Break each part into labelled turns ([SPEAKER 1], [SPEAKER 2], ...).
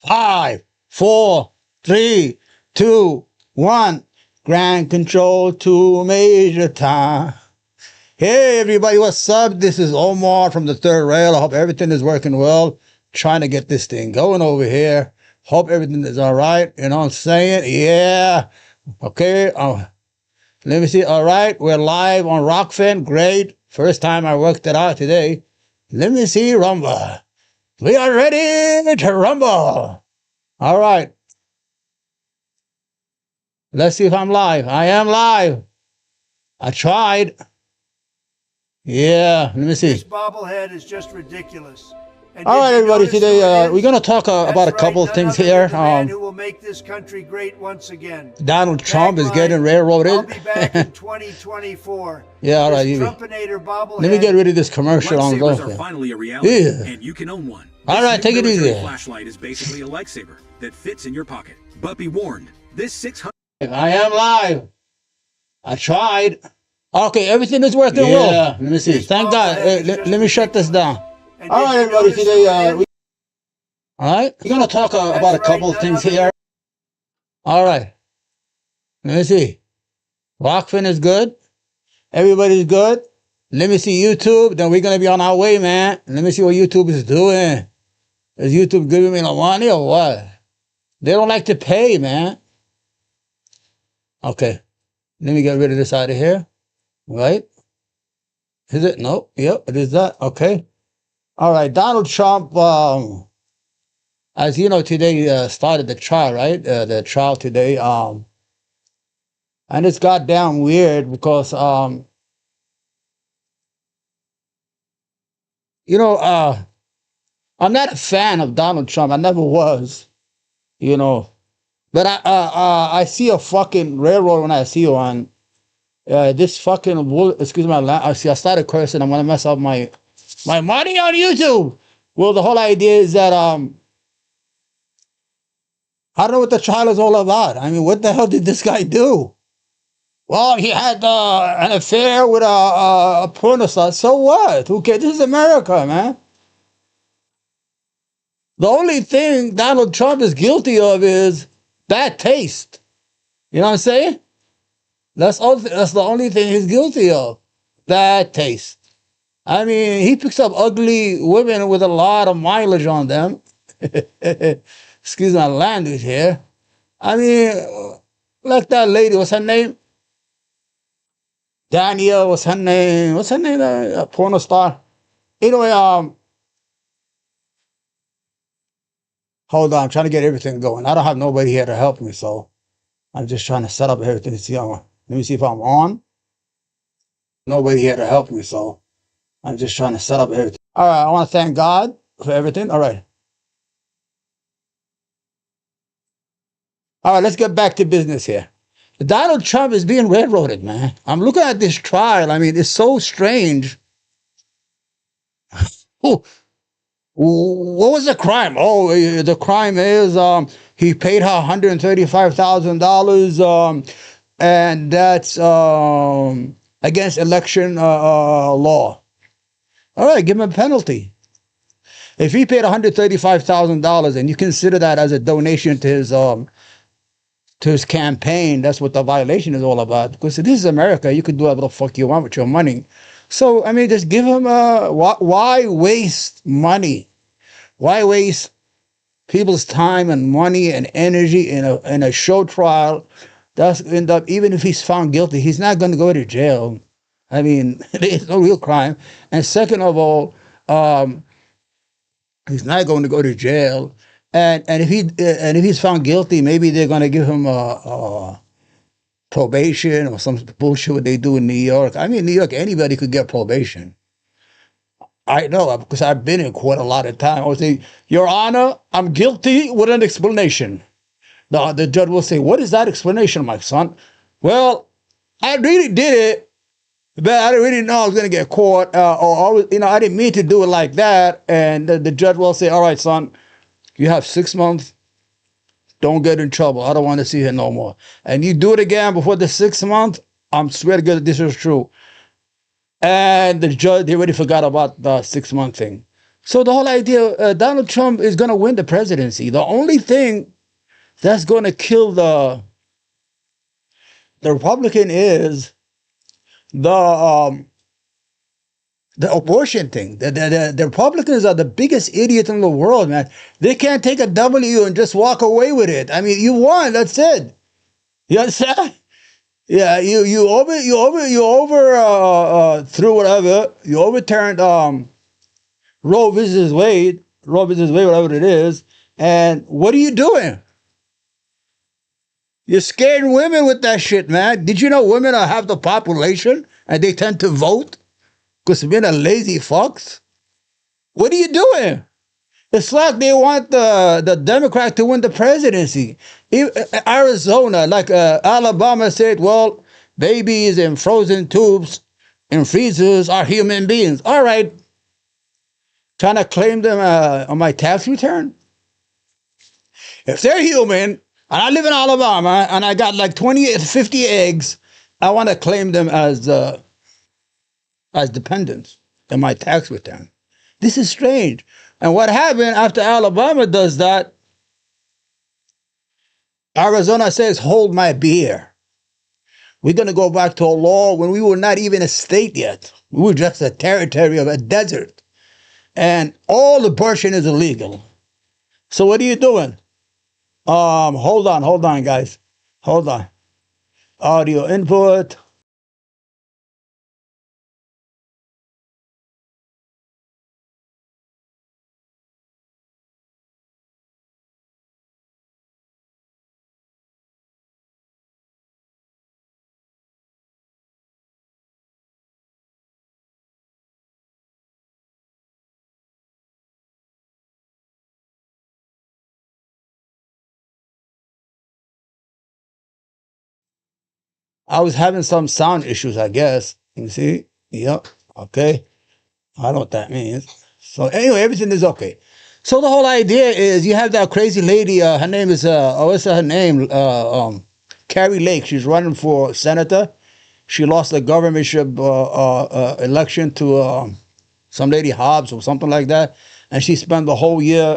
[SPEAKER 1] 5, 4, 3, 2, 1. Grand control to Major Tom. Hey everybody, what's up? This is Omar from the Third Rail. I hope everything is working well. Trying to get this thing going over here. Hope everything is all right. You know what I'm saying? Yeah. Okay. Let me see. All right. We're live on Rockfin. Great. First time I worked it out today. Let me see. Rumble. We are ready to rumble. All right. Let's see if I'm live. I am live. I tried. Yeah, let me see.
[SPEAKER 2] This bobblehead is just ridiculous. And
[SPEAKER 1] all right, everybody. Today we're going to talk about a couple of things here.
[SPEAKER 2] Who will make this country great once again?
[SPEAKER 1] Donald Trump is getting railroaded.
[SPEAKER 2] I'll be back in 2024.
[SPEAKER 1] Yeah, all right.
[SPEAKER 2] Trumpinator bobblehead.
[SPEAKER 1] Let me get rid of this commercial on
[SPEAKER 3] Lightsabers are finally a reality,
[SPEAKER 1] yeah.
[SPEAKER 3] and you can own one.
[SPEAKER 1] All right, take it easy.
[SPEAKER 3] Flashlight is basically a lightsaber that fits in your pocket. But be warned, this 600.
[SPEAKER 1] I am live. I tried. Okay, everything is working well. Yeah, let me see. Thank God. Let me shut this down. All right, everybody. Today, all right, we're gonna talk about a couple of things here. All right. Let me see. Rockfin is good. Everybody's good. Let me see YouTube. Then we're gonna be on our way, man. Let me see what YouTube is doing. Is YouTube giving me the money or what? They don't like to pay, man. Okay. Let me get rid of this out of here. Right? Is it? No. Yep, it is that. Okay. All right. Donald Trump, as you know, today started the trial, right? The trial today. And it's goddamn weird because, you know, I'm not a fan of Donald Trump. I never was, you know. But I see a fucking railroad when I see one. This fucking wool, excuse my language. I started cursing. I'm gonna mess up my money on YouTube. Well, the whole idea is that I don't know what the trial is all about. I mean, what the hell did this guy do? Well, he had an affair with a porno star. So what? Who cares? This is America, man. The only thing Donald Trump is guilty of is bad taste. You know what I'm saying? That's the only thing he's guilty of. Bad taste. I mean, he picks up ugly women with a lot of mileage on them. Excuse my language here. I mean, like that lady, what's her name? Danielle, what's her name? What's her name? A porno star. Anyway, hold on, I'm trying to get everything going. I don't have nobody here to help me, so I'm just trying to set up everything to see. Let me see if I'm on. Nobody here to help me, so I'm just trying to set up everything. All right, I want to thank God for everything. All right. All right, let's get back to business here. Donald Trump is being railroaded, man. I'm looking at this trial. I mean, it's so strange. Oh, what was the crime? Oh, the crime is he paid her $135,000, and that's against election law. All right, give him a penalty. If he paid $135,000 and you consider that as a donation to his campaign, that's what the violation is all about. Because this is America, you could do whatever the fuck you want with your money. So I mean, just give him why waste money? Why waste people's time and money and energy in a show trial? That's end up, even if he's found guilty, he's not going to go to jail. I mean, there's no real crime. And second of all, he's not going to go to jail. And if he's found guilty, maybe they're going to give him probation or some bullshit what they do in New York. I mean, New York, anybody could get probation. I know, because I've been in court a lot of time. I would say, Your Honor, I'm guilty with an explanation. The judge will say, what is that explanation, my son? Well, I really did it, but I didn't really know I was going to get caught, or I didn't mean to do it like that. And the judge will say, all right, son, you have 6 months. Don't get in trouble. I don't want to see you no more. And you do it again before the 6 months, I'm swear to God this is true. And the judge, they already forgot about the 6 month thing. So the whole idea, Donald Trump is going to win the presidency. The only thing that's going to kill the Republican is the the abortion thing. The Republicans are the biggest idiot in the world, man. They can't take a W and just walk away with it. I mean, you won. That's it. You understand? Yeah, you through whatever you overturned Roe versus Wade, whatever it is. And what are you doing? You're scaring women with that shit, man. Did you know women are half the population and they tend to vote? Because men are lazy fucks. What are you doing? It's like they want the Democrat to win the presidency. Arizona, like Alabama said, well, babies in frozen tubes and freezers are human beings. All right. Trying to claim them on my tax return? If they're human, and I live in Alabama, and I got like 20 to 50 eggs, I want to claim them as dependents in my tax return. This is strange. And what happened after Alabama does that, Arizona says, hold my beer. We're going to go back to a law when we were not even a state yet. We were just a territory of a desert. And all abortion is illegal. So what are you doing? Hold on, guys. Hold on. Audio input. I was having some sound issues, I guess. You see? Yep. Okay. I don't know what that means. So anyway, everything is okay. So the whole idea is you have that crazy lady, her name is, what's her name? Carrie Lake. She's running for senator. She lost the governorship election to some lady Hobbs or something like that. And she spent the whole year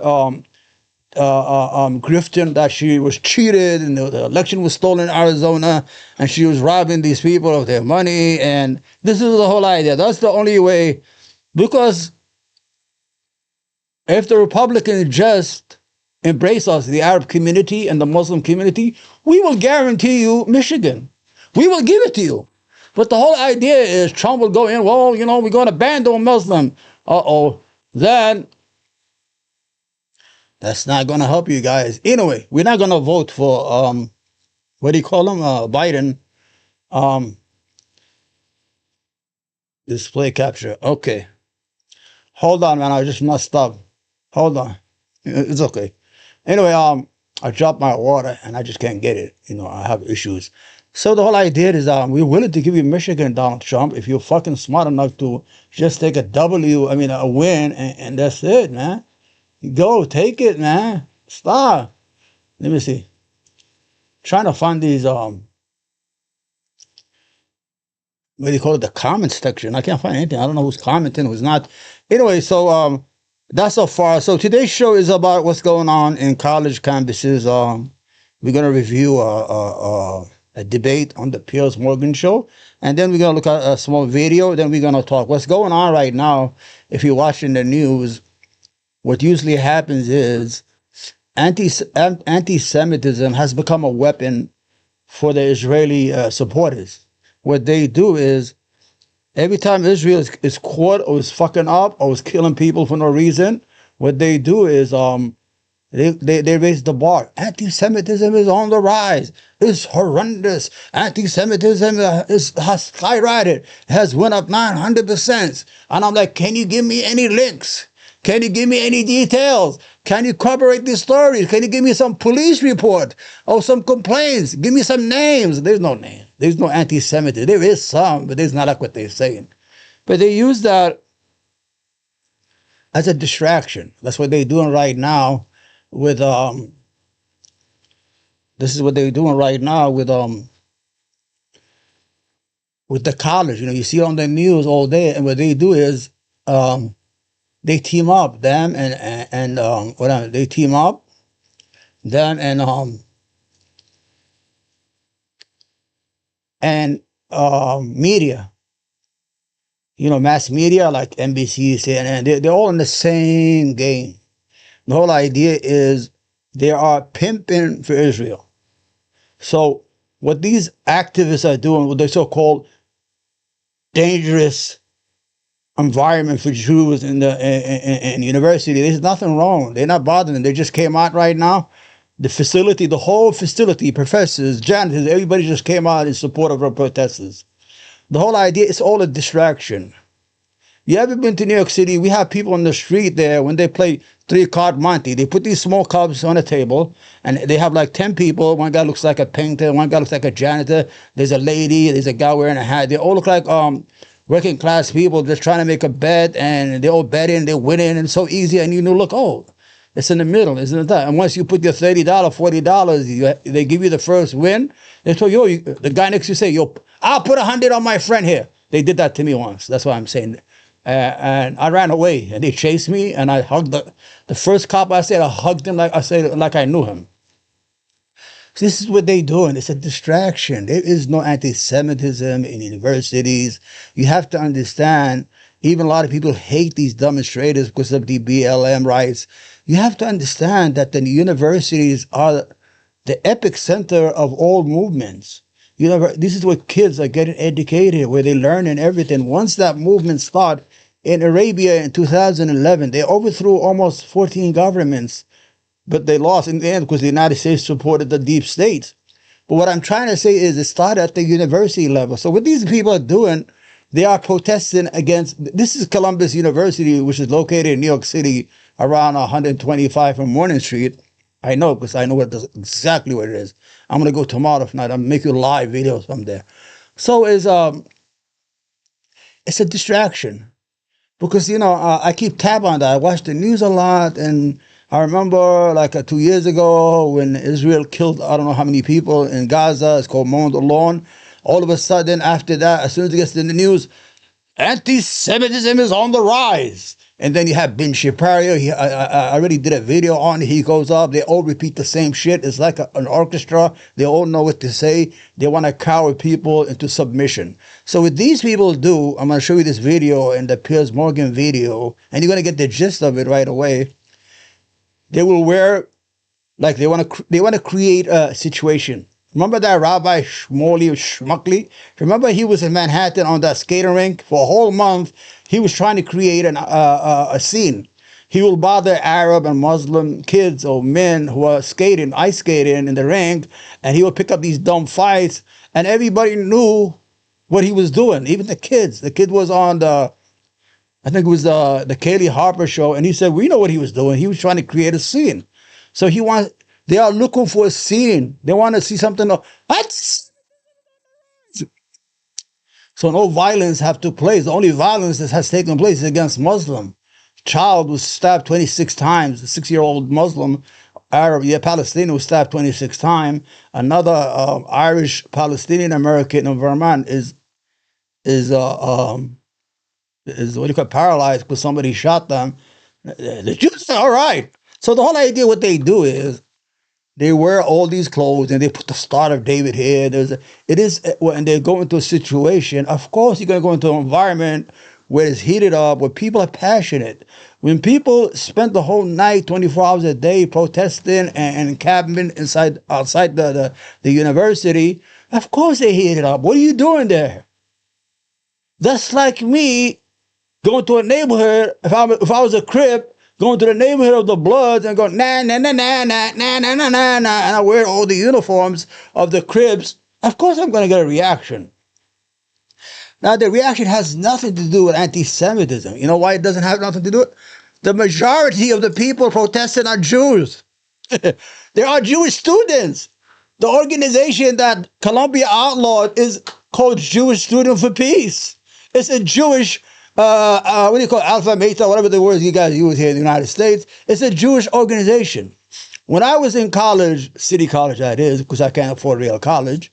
[SPEAKER 1] grifting that she was cheated and the election was stolen in Arizona and she was robbing these people of their money. And this is the whole idea. That's the only way, because if the Republicans just embrace us, the Arab community and the Muslim community, we will guarantee you Michigan. We will give it to you. But the whole idea is Trump will go in, well, you know, we're going to ban the Muslim. Then that's not going to help you guys. Anyway, we're not going to vote for, what do you call him? Biden. Display capture. Okay. Hold on, man. I just messed up. Hold on. It's okay. Anyway, I dropped my water and I just can't get it. You know, I have issues. So the whole idea is we're willing to give you Michigan, Donald Trump, if you're fucking smart enough to just take a win, and that's it, man. Go, take it, man. Stop. Let me see. Trying to find these, what do you call it, the comments section. I can't find anything. I don't know who's commenting, who's not. Anyway, so that's so far. So today's show is about what's going on in college campuses. We're going to review a debate on the Piers Morgan show. And then we're going to look at a small video. Then we're going to talk what's going on right now. If you're watching the news, what usually happens is anti-Semitism has become a weapon for the Israeli supporters. What they do is every time Israel is caught or is fucking up or is killing people for no reason, what they do is they raise the bar. Anti-Semitism is on the rise. It's horrendous. Anti-Semitism has skyrocketed. Has went up 900%. And I'm like, can you give me any links? Can you give me any details? Can you corroborate these stories? Can you give me some police report or some complaints? Give me some names. There's no name. There's no anti-Semitism. There is some, but it's not like what they're saying. But they use that as a distraction. That's what they're doing right now with this is what they're doing right now with the college. You know, you see it on the news all day, and what they do is They team up, them whatever. They team up, them and media. You know, mass media like NBC, CNN. They're all in the same game. The whole idea is they are pimping for Israel. So what these activists are doing, what they so-called dangerous environment for Jews in the in university, there's nothing wrong. They're not bothering them. They just came out right now. The facility, the whole facility, professors, janitors, everybody just came out in support of our protesters. The whole idea is all a distraction. You ever been to New York City? We have people on the street there when they play three-card Monte. They put these small cups on a table, and they have like 10 people. One guy looks like a painter. One guy looks like a janitor. There's a lady. There's a guy wearing a hat. They all look like working class people just trying to make a bet, and they all betting, they winning, and it's so easy. And you know, look, oh, it's in the middle, isn't it? That? And once you put your $30, $40, they give you the first win. They told you, the guy next to you say, yo, I'll put 100 on my friend here. They did that to me once. That's why I'm saying. And I ran away, and they chased me, and I hugged the first cop. I hugged him like I knew him. So this is what they're doing. It's a distraction. There is no anti-Semitism in universities. You have to understand. Even a lot of people hate these demonstrators because of the BLM rights. You have to understand that the universities are the epicenter of all movements. You know, this is where kids are getting educated, where they learn and everything. Once that movement started in Arabia in 2011, they overthrew almost 14 governments, but they lost in the end because the United States supported the deep state. But what I'm trying to say is it started at the university level. So what these people are doing, they are protesting against, this is Columbus University, which is located in New York City around 125 from Morning Street. I know because I know exactly where it is. I'm going to go tomorrow if not. I'll make you live videos from there. So it's a distraction because, you know, I keep tab on that. I watch the news a lot, and I remember like 2 years ago when Israel killed I don't know how many people in Gaza. It's called Mount Alon. All of a sudden after that, as soon as it gets in the news, anti-Semitism is on the rise. And then you have Ben Shapiro. I already did a video on it. He goes up. They all repeat the same shit. It's like an orchestra. They all know what to say. They want to cower people into submission. So what these people do, I'm going to show you this video in the Piers Morgan video, and you're going to get the gist of it right away. They will wear, like they want to create a situation. Remember that Rabbi Shmuly? Remember he was in Manhattan on that skating rink for a whole month. He was trying to create a scene. He will bother Arab and Muslim kids or men who are skating, ice skating in the rink, and he would pick up these dumb fights, and everybody knew what he was doing, even the kids. The kid was on I think it was the Kaylee Harper show, and he said, we know what he was doing. He was trying to create a scene. So they are looking for a scene. They want to see something. So no violence have to place. The only violence that has taken place is against Muslim. Child was stabbed 26 times. A 6-year-old Muslim, Arab, Palestinian was stabbed 26 times. Another Irish Palestinian American in Vermont is what do you call it, paralyzed because somebody shot them. The Jews say, all right. So the whole idea, what they do is they wear all these clothes and they put the Star of David here. When they go into a situation, of course, you're going to go into an environment where it's heated up, where people are passionate. When people spend the whole night, 24 hours a day, protesting and camping outside the university, of course they heat it up. What are you doing there? That's like me going to a neighborhood, if I was a Crip, going to the neighborhood of the Bloods and going, nah, nah, nah, nah, nah, nah, nah, nah, nah, nah, and I wear all the uniforms of the Crips, of course I'm going to get a reaction. Now, the reaction has nothing to do with anti-Semitism. You know why it doesn't have nothing to do with it? The majority of the people protesting are Jews. There are Jewish students. The organization that Columbia outlawed is called Jewish Student for Peace. It's a Jewish what do you call it? Alpha, Meta, whatever the words you guys use here in the United States. It's a Jewish organization. When I was in college, city college that is, because I can't afford real college,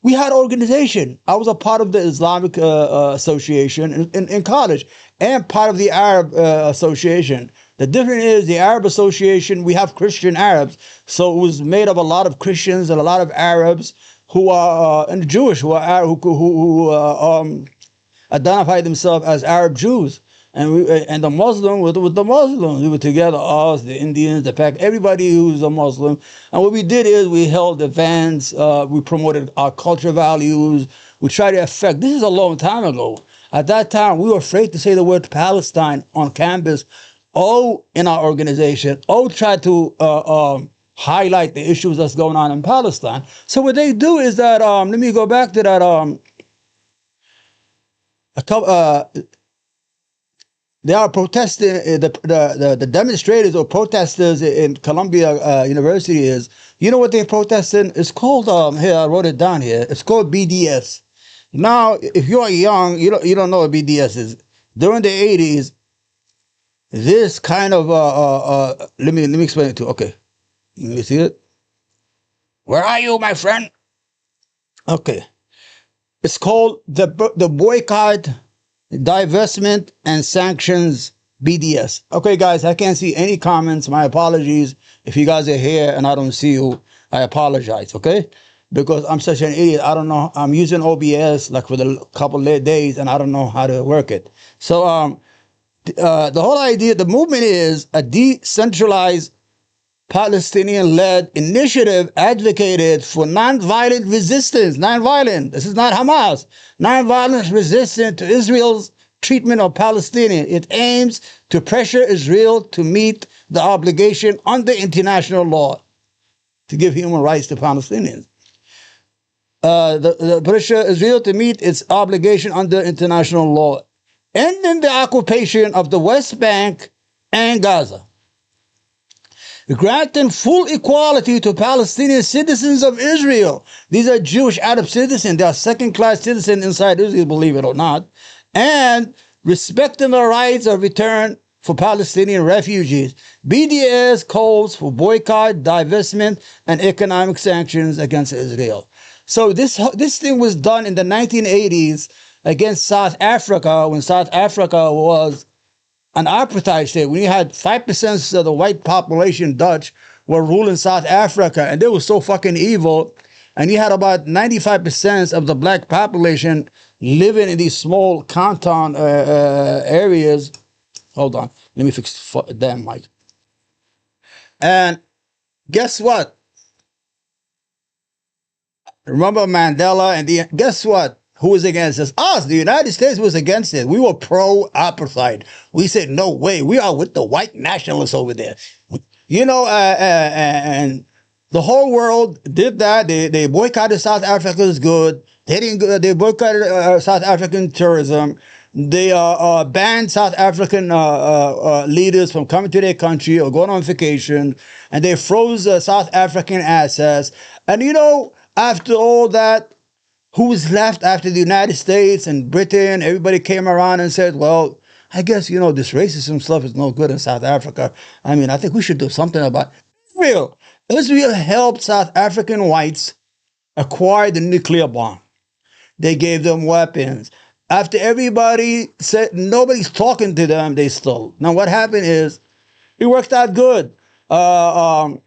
[SPEAKER 1] We had organization. I was a part of the Islamic Association in college and part of the Arab Association. The difference is the Arab Association, we have Christian Arabs. So it was made of a lot of Christians and a lot of Arabs who are, and Jewish, who are who identify themselves as Arab Jews. And the Muslim with the Muslims. We were together, us, the Indians, the Pak, everybody who's a Muslim. And what we did is we held events, we promoted our culture values, we tried to affect. This is a long time ago. At that time, we were afraid to say the word Palestine on campus, or in our organization, or try to highlight the issues that's going on in Palestine. So what they do is that, let me go back to that, they are protesting, the demonstrators or protesters in Columbia University is, you know what they're protesting? It's called, here, I wrote it down here. It's called BDS. Now, if you're young, you don't know what BDS is. During the 80s, this kind of, let me explain it to you. Okay. You see it? Where are you, my friend? Okay. It's called the Boycott, Divestment and Sanctions BDS. Okay, guys, I can't see any comments. My apologies. If you guys are here and I don't see you, I apologize, okay? Because I'm such an idiot. I don't know. I'm using OBS like for the couple of days and I don't know how to work it. So the whole idea, the movement is a decentralized Palestinian-led initiative advocated for nonviolent resistance. Nonviolent. This is not Hamas. Nonviolent resistance to Israel's treatment of Palestinians. It aims to pressure Israel to meet the obligation under international law to give human rights to Palestinians. The pressure Israel to meet its obligation under international law, ending the occupation of the West Bank and Gaza. Granting full equality to Palestinian citizens of Israel. These are Jewish Arab citizens. They are second-class citizens inside Israel, believe it or not. And respecting the rights of return for Palestinian refugees. BDS calls for boycott, divestment, and economic sanctions against Israel. So this thing was done in the 1980s against South Africa, when South Africa was an apartheid state. When you had 5% of the white population, Dutch, were ruling South Africa, and they were so fucking evil. And you had about 95% of the black population living in these small canton areas. Hold on, let me fix the damn mic. And guess what? Remember Mandela and guess what? Who was against us? Us. The United States was against it. We were pro-apartheid. We said, no way. We are with the white nationalists over there. You know, and the whole world did that. They boycotted South Africa as good. They boycotted South African tourism. They banned South African leaders from coming to their country or going on vacation. And they froze South African assets. And you know, after all that, who was left after the United States and Britain? Everybody came around and said, well, I guess, you know, this racism stuff is no good in South Africa. I mean, I think we should do something about Israel. Israel helped South African whites acquire the nuclear bomb. They gave them weapons. After everybody said nobody's talking to them, they stole. Now, what happened is it worked out good. Apartheid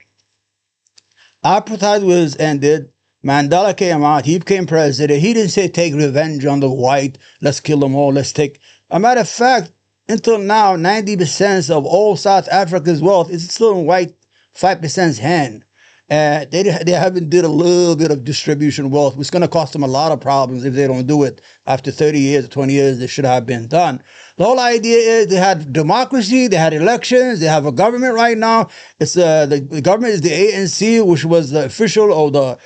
[SPEAKER 1] was ended. Mandela came out, he became president. He didn't say take revenge on the white, let's kill them all, let's take... A matter of fact, until now, 90% of all South Africa's wealth is still in white 5%'s hand. They haven't did a little bit of distribution wealth, which is going to cost them a lot of problems if they don't do it. After 30 years or 20 years, they should have been done. The whole idea is they had democracy, they had elections, they have a government right now. It's the government is the ANC, which was the official or the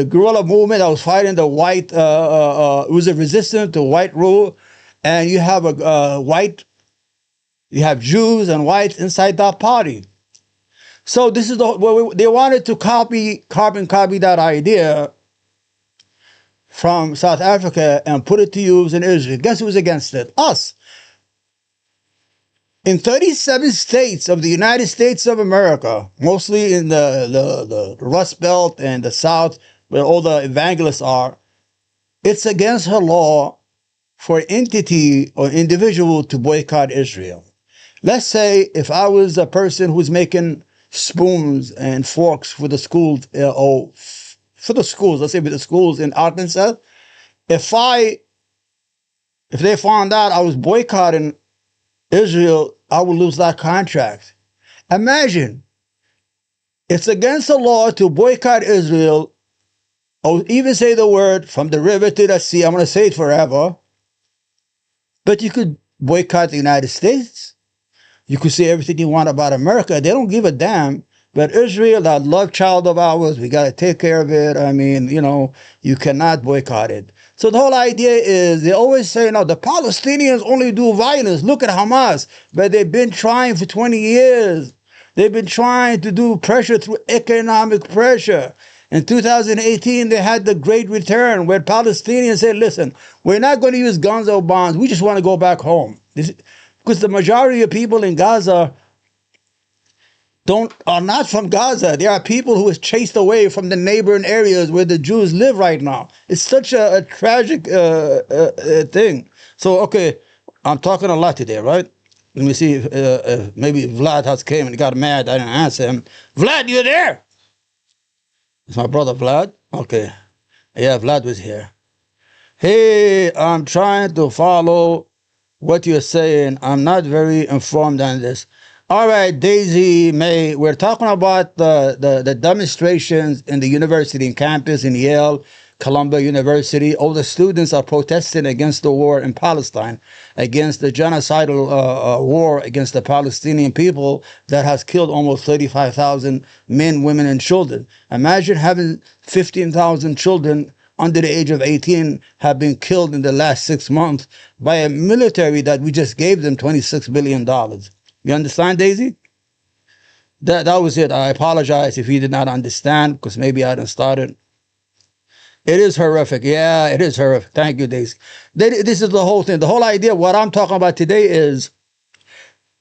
[SPEAKER 1] guerrilla movement that was fighting the white, it was a resistance to white rule. And you have you have Jews and whites inside that party. So this is they wanted to carbon copy that idea from South Africa and put it to use in Israel. Guess who was against it? Us. In 37 states of the United States of America, mostly in the Rust Belt and the South, where all the evangelists are, it's against her law for entity or individual to boycott Israel. Let's say if I was a person who's making spoons and forks for the schools, or for the schools, let's say for the schools in Arkansas, if they found out I was boycotting Israel, I would lose that contract. Imagine, it's against the law to boycott Israel, or even say the word from the river to the sea. I'm going to say it forever. But you could boycott the United States. You could say everything you want about America. They don't give a damn. But Israel, that love child of ours, we got to take care of it. I mean, you know, you cannot boycott it. So the whole idea is, they always say, no, the Palestinians only do violence. Look at Hamas. But they've been trying for 20 years. They've been trying to do pressure through economic pressure. In 2018, they had the Great Return, where Palestinians said, listen, we're not going to use guns or bombs. We just want to go back home. Because the majority of people in Gaza are not from Gaza. There are people who was chased away from the neighboring areas where the Jews live right now. It's such a tragic thing. So, okay, I'm talking a lot today, right? Let me see if maybe Vlad has came and got mad. I didn't answer him. Vlad, you there? It's my brother Vlad? Okay. Yeah, Vlad was here. Hey, I'm trying to follow what you're saying. I'm not very informed on this. All right, Daisy May, we're talking about the demonstrations in the university, in campus, in Yale, Columbia University. All the students are protesting against the war in Palestine, against the genocidal war against the Palestinian people that has killed almost 35,000 men, women, and children. Imagine having 15,000 children under the age of 18 have been killed in the last 6 months by a military that we just gave them $26 billion. You understand, Daisy? That was it. I apologize if you did not understand, because maybe I didn't start it. It is horrific. Yeah, it is horrific. Thank you, Daisy. This is the whole thing. The whole idea, what I'm talking about today is,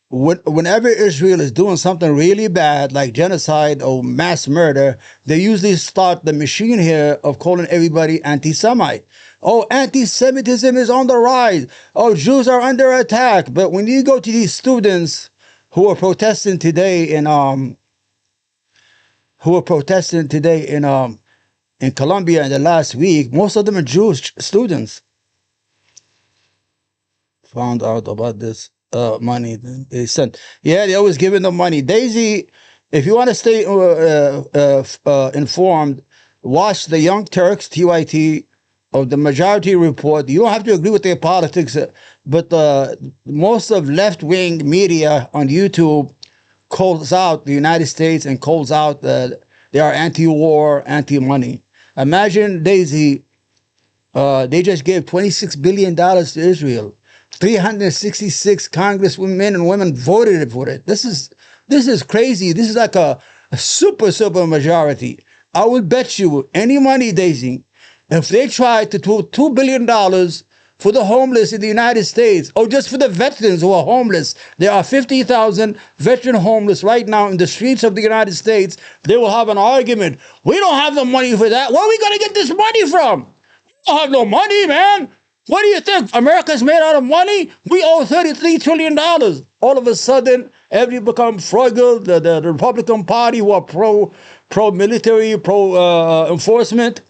[SPEAKER 1] whenever Israel is doing something really bad, like genocide or mass murder, they usually start the machine here of calling everybody anti-Semite. Oh, anti-Semitism is on the rise. Oh, Jews are under attack. But when you go to these students who are protesting today in Colombia in the last week, most of them are Jewish students. Found out about this money they sent. Yeah, they always giving them money. Daisy, if you want to stay informed, watch the Young Turks, TYT, of the Majority Report. You don't have to agree with their politics, but most of left-wing media on YouTube calls out the United States and calls out that they are anti-war, anti-money. Imagine, Daisy, they just gave $26 billion to Israel. 366 congresswomen and women voted for it. This is crazy. This is like a super majority. I would bet you any money, Daisy, if they tried to do $2 billion for the homeless in the United States, or just for the veterans who are homeless, there are 50,000 veteran homeless right now in the streets of the United States, they will have an argument. We don't have the money for that. Where are we going to get this money from? We don't have no money, man. What do you think? America's made out of money? We owe $33 trillion. All of a sudden, everybody become frugal. The Republican Party, who are pro-military, pro-enforcement,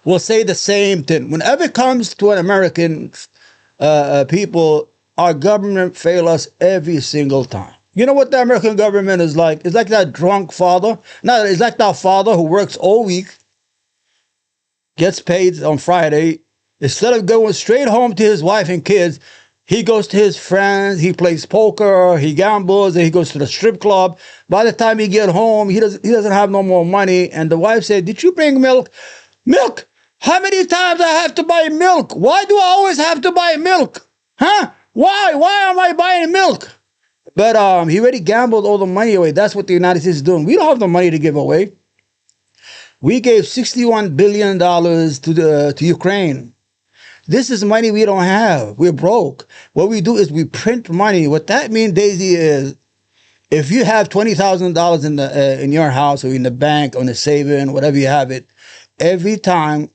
[SPEAKER 1] will say the same thing. Whenever it comes to an American people, our government fails us every single time. You know what the American government is like? It's like that drunk father. No, it's like that father who works all week, gets paid on Friday. Instead of going straight home to his wife and kids, he goes to his friends, he plays poker, he gambles, and he goes to the strip club. By the time he get home, he doesn't have no more money. And the wife said, "Did you bring milk?" "Milk? How many times I have to buy milk? Why do I always have to buy milk? Huh? Why? Why am I buying milk?" But he already gambled all the money away. That's what the United States is doing. We don't have the money to give away. We gave $61 billion to Ukraine. This is money we don't have. We're broke. What we do is we print money. What that means, Daisy, is if you have $20,000 in your house or in the bank or in the saving, whatever you have it, every time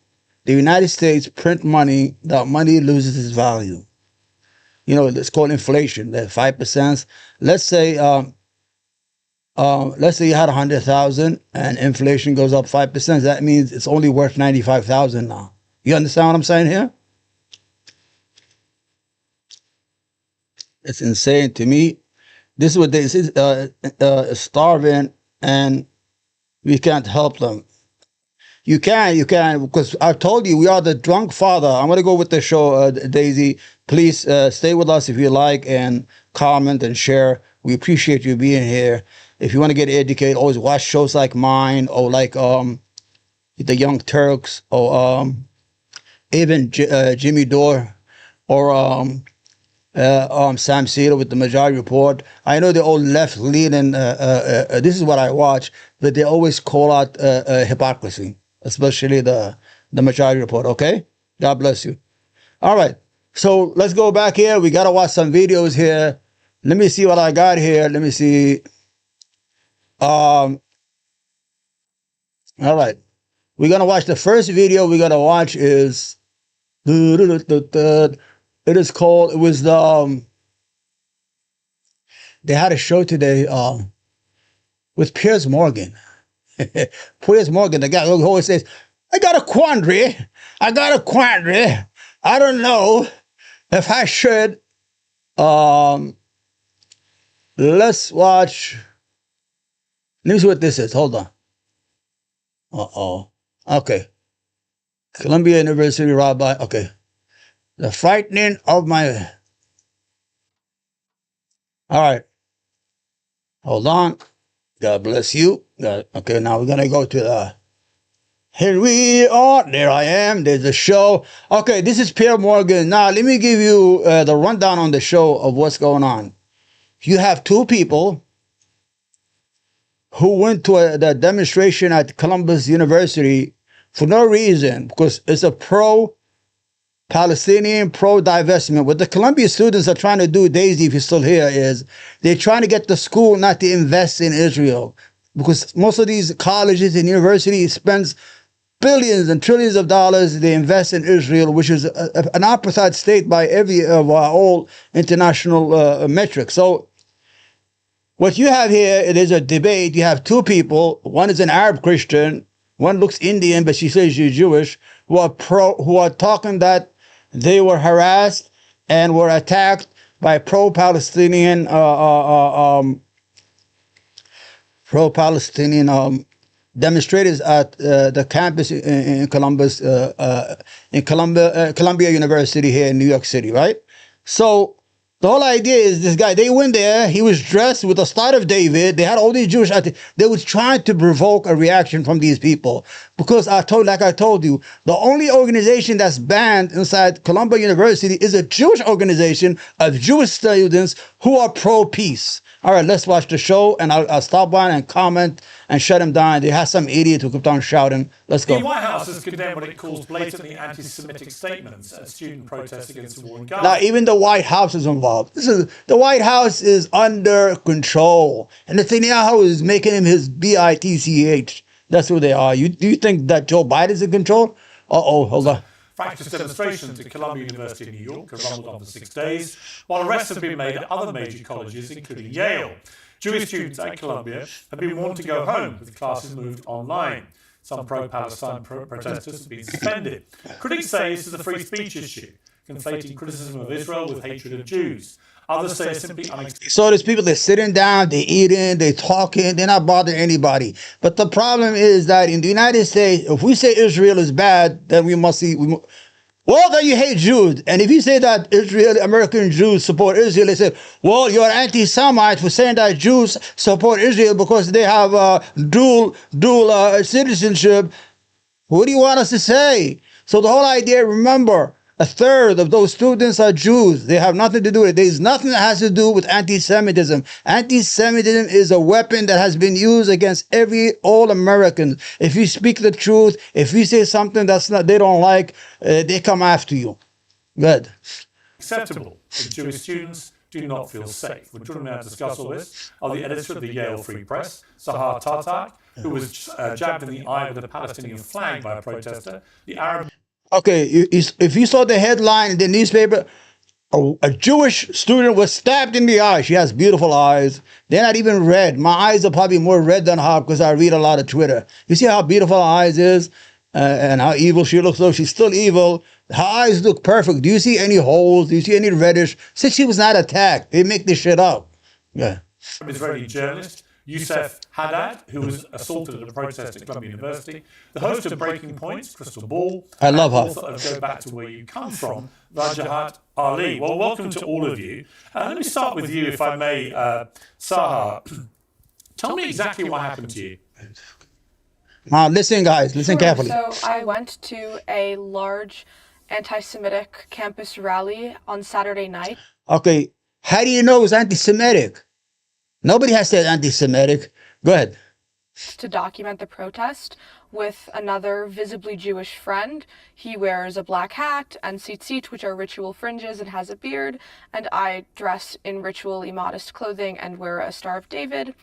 [SPEAKER 1] the United States print money, that money loses its value. You know, it's called inflation. That 5%. Let's say you had 100,000 and inflation goes up 5%. That means it's only worth 95,000 now. You understand what I'm saying here? It's insane to me. This is what they starving, and we can't help them. You can, because I told you we are the drunk father. I'm going to go with the show, Daisy. Please stay with us if you like, and comment and share. We appreciate you being here. If you want to get educated, always watch shows like mine, or like the Young Turks, or even Jimmy Dore, or Sam Cedar with the Majority Report. I know they're all left-leaning. This is what I watch, but they always call out hypocrisy, especially the Majority Report. Okay, God bless you. All right, so let's go back here. We gotta watch some videos here. Let me see what I got here. Let me see. All right, we're gonna watch the first video. We're gonna watch is it is called. It was the they had a show today with Piers Morgan. Piers Morgan, the guy who always says, I got a quandary. I don't know if I should. Let's watch. Let me see what this is. Hold on. Okay. Columbia University Rabbi. Okay. The frightening of my. All right. Hold on. God bless you. Okay, now we're going to go to the. Here we are. There I am. There's the show. Okay, this is Piers Morgan. Now, let me give you the rundown on the show of what's going on. You have two people who went to the demonstration at Columbus University for no reason, because it's a pro-Palestinian, pro-divestment. What the Columbia students are trying to do, Daisy, if you're still here, is they're trying to get the school not to invest in Israel, because most of these colleges and universities spends billions and trillions of dollars. They invest in Israel, which is an apartheid state by every of our all international metrics. So what you have here, it is a debate. You have two people. One is an Arab Christian. One looks Indian, but she says she's Jewish. Who are talking that they were harassed and were attacked by pro-Palestinian demonstrators at the campus in Columbus, Columbia University here in New York City, right? So the whole idea is this guy, they went there, he was dressed with the Star of David, they had all these Jewish, they was trying to provoke a reaction from these people. Because I told you, the only organization that's banned inside Columbia University is a Jewish organization of Jewish students who are pro-peace. All right, let's watch the show, and I'll stop by and comment and shut him down. They have some idiot who kept on shouting. Let's go.
[SPEAKER 4] The White House has condemned what it calls blatantly anti-Semitic statements at student protests against the war in Gaza.
[SPEAKER 1] Now, even the White House is involved. The White House is under control, and Netanyahu is making him his bitch. That's who they are. Do you think that Joe Biden's in control? Hold on.
[SPEAKER 4] Fractious demonstrations at Columbia University in New York have rumbled on for 6 days, while arrests have been made at other major colleges, including Yale. Jewish students at Columbia have been warned to go home with classes moved online. Some pro-Palestine protesters have been suspended. Critics say this is a free speech issue, conflating criticism of Israel with hatred of Jews. Others say it's simply unacceptable.
[SPEAKER 1] So there's people that sitting down, they eating, they talking, they're not bothering anybody. But the problem is that in the United States, if we say Israel is bad, then we must see. Well, then you hate Jews. And if you say that American Jews support Israel, they say, well, you're anti-Semite for saying that Jews support Israel because they have dual citizenship. What do you want us to say? So the whole idea, remember, a third of those students are Jews. They have nothing to do with it. There's nothing that has to do with anti-Semitism. Anti-Semitism is a weapon that has been used against all Americans. If you speak the truth, if you say something they don't like, they come after you. Good.
[SPEAKER 4] Acceptable that Jewish students do not feel safe. We're joining now to discuss all this are the editor of the Yale Free Press, Sahar Tartak, who was jabbed in the eye with a Palestinian flag by a protester. The Arab
[SPEAKER 1] Okay, if you saw the headline in the newspaper, a Jewish student was stabbed in the eye. She has beautiful eyes. They're not even red. My eyes are probably more red than her because I read a lot of Twitter. You see how beautiful her eyes is and how evil she looks, though she's still evil. Her eyes look perfect. Do you see any holes? Do you see any reddish? Since she was not attacked, they make this shit up. Yeah.
[SPEAKER 4] Israeli journalist Youssef Haddad, who was assaulted at a protest at Columbia University, the host of Breaking Points, Crystal Ball,
[SPEAKER 1] I love her.
[SPEAKER 4] author of Go Back to Where You Come From, Rajahat Ali. Well, welcome to all of you. Let me start with you, if I may, Sahar. Tell me exactly what happened to you.
[SPEAKER 1] Now, listen, guys, listen
[SPEAKER 5] Sure.
[SPEAKER 1] carefully.
[SPEAKER 5] So I went to a large anti-Semitic campus rally on Saturday night.
[SPEAKER 1] Okay, how do you know it's anti-Semitic? Nobody has said anti-Semitic. Go ahead.
[SPEAKER 5] To document the protest with another visibly Jewish friend. He wears a black hat and tzitzit, which are ritual fringes, and has a beard, and I dress in ritually modest clothing and wear a Star of David.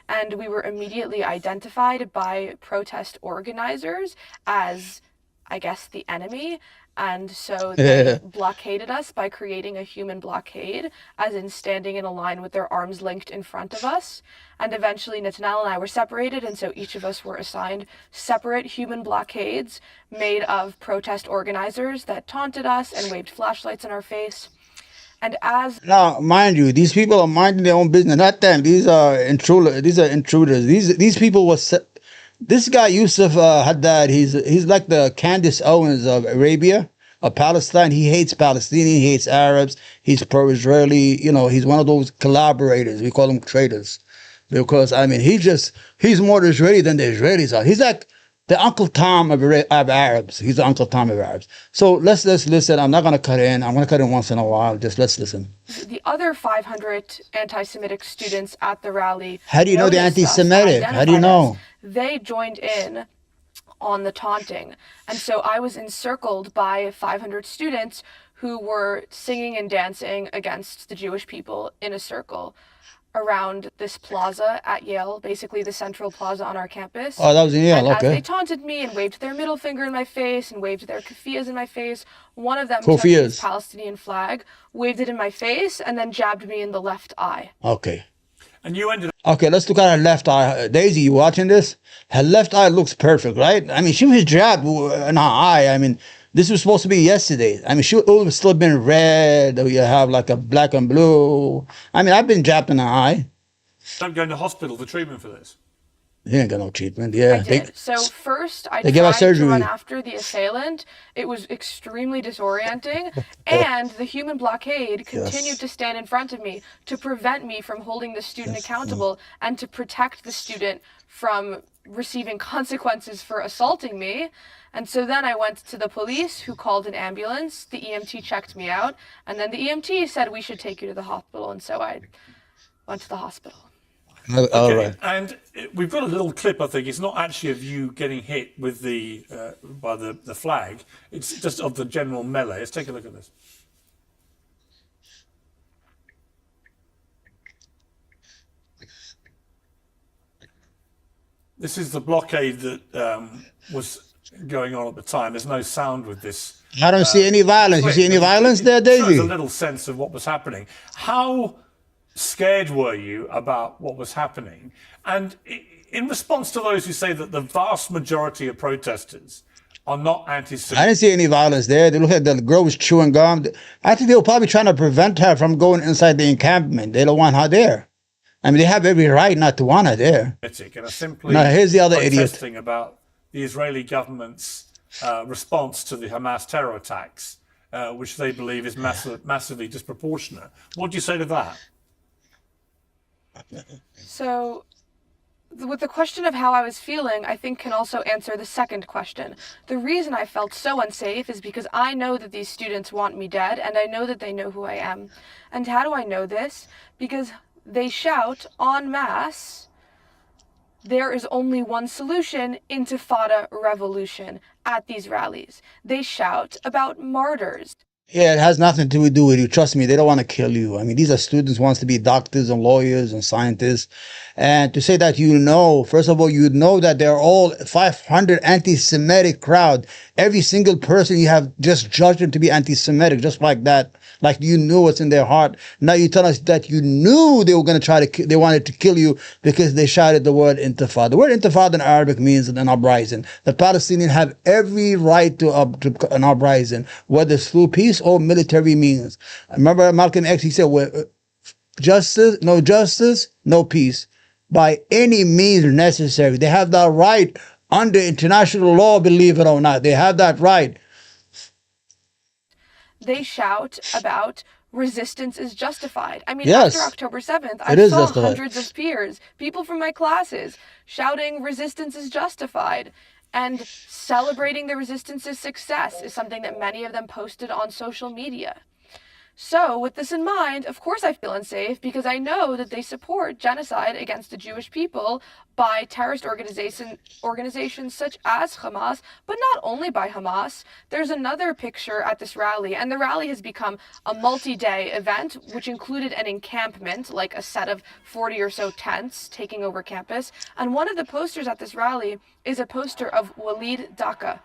[SPEAKER 5] And we were immediately identified by protest organizers as, I guess, the enemy. And so they blockaded us by creating a human blockade, as in standing in a line with their arms linked in front of us. And eventually Netanel and I were separated, and so each of us were assigned separate human blockades made of protest organizers that taunted us and waved flashlights in our face. And as
[SPEAKER 1] Now, mind you, these people are minding their own business. Not them. These are intruders. These people was. This guy Yusuf Haddad. He's like the Candace Owens of Arabia, of Palestine. He hates Palestinians. He hates Arabs. He's pro-Israeli. You know, he's one of those collaborators. We call them traitors, because I mean, he's more Israeli than the Israelis are. He's like the Uncle Tom of Arabs. He's the Uncle Tom of Arabs. So let's listen. I'm not going to cut in. I'm going to cut in once in a while. Just let's listen.
[SPEAKER 5] the other 500 anti-Semitic students at the rally,
[SPEAKER 1] How do you know they're
[SPEAKER 5] noticed us,
[SPEAKER 1] anti-Semitic? How do you
[SPEAKER 5] identified
[SPEAKER 1] know?
[SPEAKER 5] us, they joined in on the taunting. And so I was encircled by 500 students who were singing and dancing against the Jewish people in a circle around this plaza at Yale, basically the central plaza on our campus.
[SPEAKER 1] Oh, that was in Yale.
[SPEAKER 5] And as they
[SPEAKER 1] Okay.
[SPEAKER 5] taunted me and waved their middle finger in my face and waved their keffiyehs in my face, one of them took
[SPEAKER 1] Keffiyehs.
[SPEAKER 5] his Palestinian flag, waved it in my face, and then jabbed me in the left eye.
[SPEAKER 1] Okay.
[SPEAKER 4] And you ended
[SPEAKER 1] Okay, let's look at her left eye. Daisy, you watching this? Her left eye looks perfect, right? I mean, she was jabbed in her eye. I mean, this was supposed to be yesterday. I mean, she would have still been red, or you have like a black and blue. I mean, I've been jabbed in the eye.
[SPEAKER 4] up going to hospital for treatment for this.
[SPEAKER 1] He ain't got no treatment. Yeah.
[SPEAKER 5] I did. So first, I
[SPEAKER 1] they give us
[SPEAKER 5] tried to
[SPEAKER 1] surgery.
[SPEAKER 5] run after the assailant. It was extremely disorienting, and the human blockade continued to stand in front of me to prevent me from holding the student accountable and to protect the student from receiving consequences for assaulting me. And so then I went to the police, who called an ambulance. The EMT checked me out, and then the EMT said we should take you to the hospital. And so I went to the hospital.
[SPEAKER 1] All
[SPEAKER 4] Okay,
[SPEAKER 1] right.
[SPEAKER 4] and we've got a little clip. I think it's not actually of you getting hit with the by the flag. It's just of the general melee. Let's take a look at this. This is the blockade that was going on at the time. There's no sound with this.
[SPEAKER 1] I don't see any violence. You see any violence there,
[SPEAKER 4] Shows a
[SPEAKER 1] Daisy?
[SPEAKER 4] little sense of what was happening. How scared were you about what was happening? And in response to those who say that the vast majority of protesters are not
[SPEAKER 1] I
[SPEAKER 4] anti-Semitic,
[SPEAKER 1] didn't see any violence there. They look like the girl was chewing gum. I think they were probably trying to prevent her from going inside the encampment. They don't want her there. I mean, they have every right not to want her there.
[SPEAKER 4] and are simply
[SPEAKER 1] Now, here's the other idiot.
[SPEAKER 4] protesting about the Israeli government's response to the Hamas terror attacks, which they believe is massively disproportionate. What do you say to that?
[SPEAKER 5] So, with the question of how I was feeling, I think can also answer the second question. The reason I felt so unsafe is because I know that these students want me dead, and I know that they know who I am. And how do I know this? Because they shout en masse, there is only one solution, intifada revolution, at these rallies. They shout about martyrs.
[SPEAKER 1] Yeah, it has nothing to do with you. Trust me, they don't want to kill you. I mean, these are students who wants to be doctors and lawyers and scientists. And to say that first of all, you know that they're all 500 anti-Semitic crowd. Every single person you have just judged them to be anti-Semitic, just like that. Like you knew what's in their heart. Now you tell us that you knew they were going to they wanted to kill you because they shouted the word intifada. The word intifada in Arabic means an uprising. The Palestinians have every right to an uprising, whether it's through peace or military means. Remember Malcolm X, he said, justice, no peace. By any means necessary. They have that right under international law, believe it or not. They have that right.
[SPEAKER 5] They shout about resistance is justified. I mean,
[SPEAKER 1] Yes.
[SPEAKER 5] after October 7th,
[SPEAKER 1] It
[SPEAKER 5] I
[SPEAKER 1] is
[SPEAKER 5] saw
[SPEAKER 1] justified.
[SPEAKER 5] hundreds of peers, people from my classes, shouting resistance is justified. And celebrating the resistance's success is something that many of them posted on social media. So, with this in mind, of course I feel unsafe because I know that they support genocide against the Jewish people by terrorist organizations such as Hamas, but not only by Hamas. There's another picture at this rally, and the rally has become a multi-day event, which included an encampment, like a set of 40 or so tents taking over campus. And one of the posters at this rally is a poster of Walid Daka,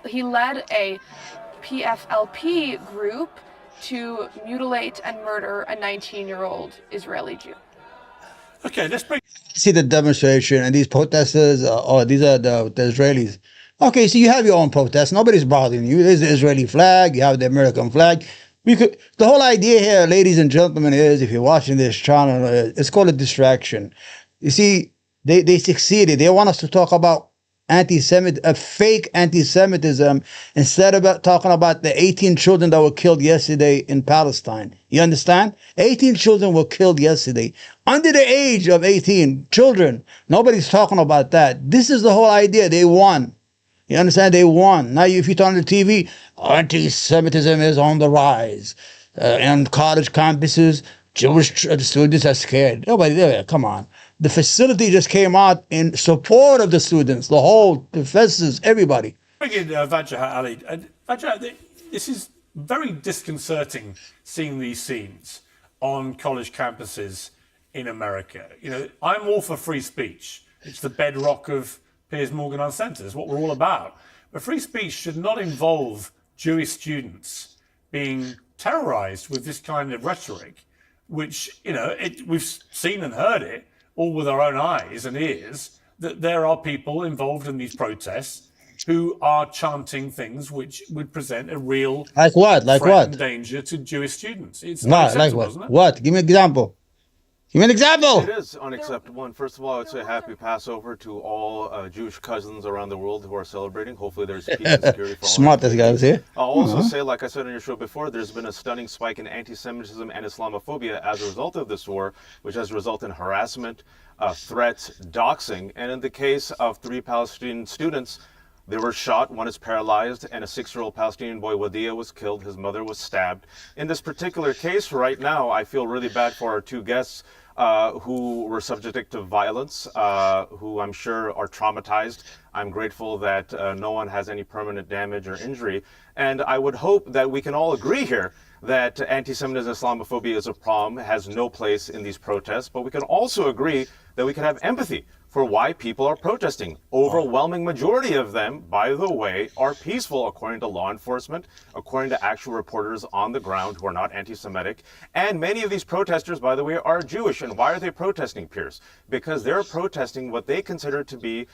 [SPEAKER 5] he led a PFLP group to mutilate and murder a 19-year-old Israeli Jew.
[SPEAKER 4] Okay, let's bring
[SPEAKER 1] See the demonstration and these protesters, these are the Israelis. Okay, so you have your own protests. Nobody's bothering you. There's the Israeli flag. You have the American flag. The whole idea here, ladies and gentlemen, is if you're watching this channel, it's called a distraction. You see, they succeeded. They want us to talk about fake anti-Semitism instead of talking about the 18 children that were killed yesterday in Palestine. You understand? 18 children were killed yesterday. Under the age of 18, children. Nobody's talking about that. This is the whole idea. They won. You understand? They won. Now, if you turn on the TV, anti-Semitism is on the rise. On college campuses, Jewish students are scared. Nobody there. Come on. The facility just came out in support of the students, the whole professors, everybody.
[SPEAKER 4] bring in Vajra Ali. Vajra, this is very disconcerting seeing these scenes on college campuses in America. You know, I'm all for free speech. It's the bedrock of Piers Morgan Uncensored. It's what we're all about. But free speech should not involve Jewish students being terrorized with this kind of rhetoric, which, you know, we've seen and heard it all with our own eyes and ears, that there are people involved in these protests who are chanting things which would present a real
[SPEAKER 1] Like what? Like
[SPEAKER 4] threat
[SPEAKER 1] what?
[SPEAKER 4] and danger to Jewish students. It's
[SPEAKER 1] Not like
[SPEAKER 4] unacceptable,
[SPEAKER 1] what?
[SPEAKER 4] isn't it?
[SPEAKER 1] What? Give me an example. Give me an example.
[SPEAKER 6] It is unacceptable. And first of all, I would say happy Passover to all Jewish cousins around the world who are celebrating. Hopefully there's peace and security for all.
[SPEAKER 1] Smart, this guy was here.
[SPEAKER 6] I'll also say, like I said on your show before, there's been a stunning spike in anti-Semitism and Islamophobia as a result of this war, which has resulted in harassment, threats, doxing. And in the case of 3 Palestinian students, they were shot, one is paralyzed, and a 6-year-old Palestinian boy, Wadia, was killed. His mother was stabbed. In this particular case right now, I feel really bad for our 2 guests who were subject to violence, who I'm sure are traumatized. I'm grateful that no one has any permanent damage or injury. And I would hope that we can all agree here that anti-Semitism and Islamophobia is a problem, has no place in these protests, but we can also agree that we can have empathy for why people are protesting. Overwhelming majority of them, by the way, are peaceful according to law enforcement, according to actual reporters on the ground who are not anti-Semitic. And many of these protesters, by the way, are Jewish. And why are they protesting, Piers? Because they're protesting what they consider to be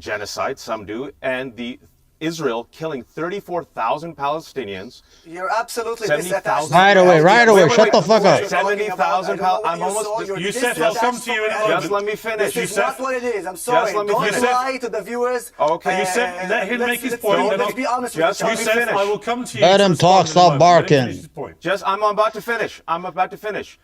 [SPEAKER 6] genocide, some do, and the Israel killing 34,000 Palestinians.
[SPEAKER 7] You're absolutely
[SPEAKER 6] 70,000.
[SPEAKER 1] Right away, right away.
[SPEAKER 6] Wait,
[SPEAKER 1] Shut the fuck up.
[SPEAKER 6] 70,000 I'm almost.
[SPEAKER 4] You said I'll come to you in a
[SPEAKER 6] Just
[SPEAKER 4] moment.
[SPEAKER 6] let me finish.
[SPEAKER 7] This is
[SPEAKER 4] said-
[SPEAKER 7] not what it is. I'm sorry.
[SPEAKER 6] let me
[SPEAKER 7] Don't
[SPEAKER 6] finish.
[SPEAKER 7] lie to the viewers.
[SPEAKER 6] Okay.
[SPEAKER 4] You said let him make his point, then
[SPEAKER 7] Let's
[SPEAKER 4] I'll-
[SPEAKER 7] be honest
[SPEAKER 6] Just
[SPEAKER 7] with
[SPEAKER 4] You
[SPEAKER 7] each
[SPEAKER 6] let
[SPEAKER 7] other.
[SPEAKER 6] me
[SPEAKER 4] said
[SPEAKER 6] finish.
[SPEAKER 4] I will come to you.
[SPEAKER 1] Let
[SPEAKER 4] to
[SPEAKER 1] him
[SPEAKER 4] respond
[SPEAKER 1] talk,
[SPEAKER 4] in a
[SPEAKER 1] stop
[SPEAKER 4] moment. Let him
[SPEAKER 1] barking.
[SPEAKER 4] finish his point.
[SPEAKER 6] I'm about to finish. I'm about to finish.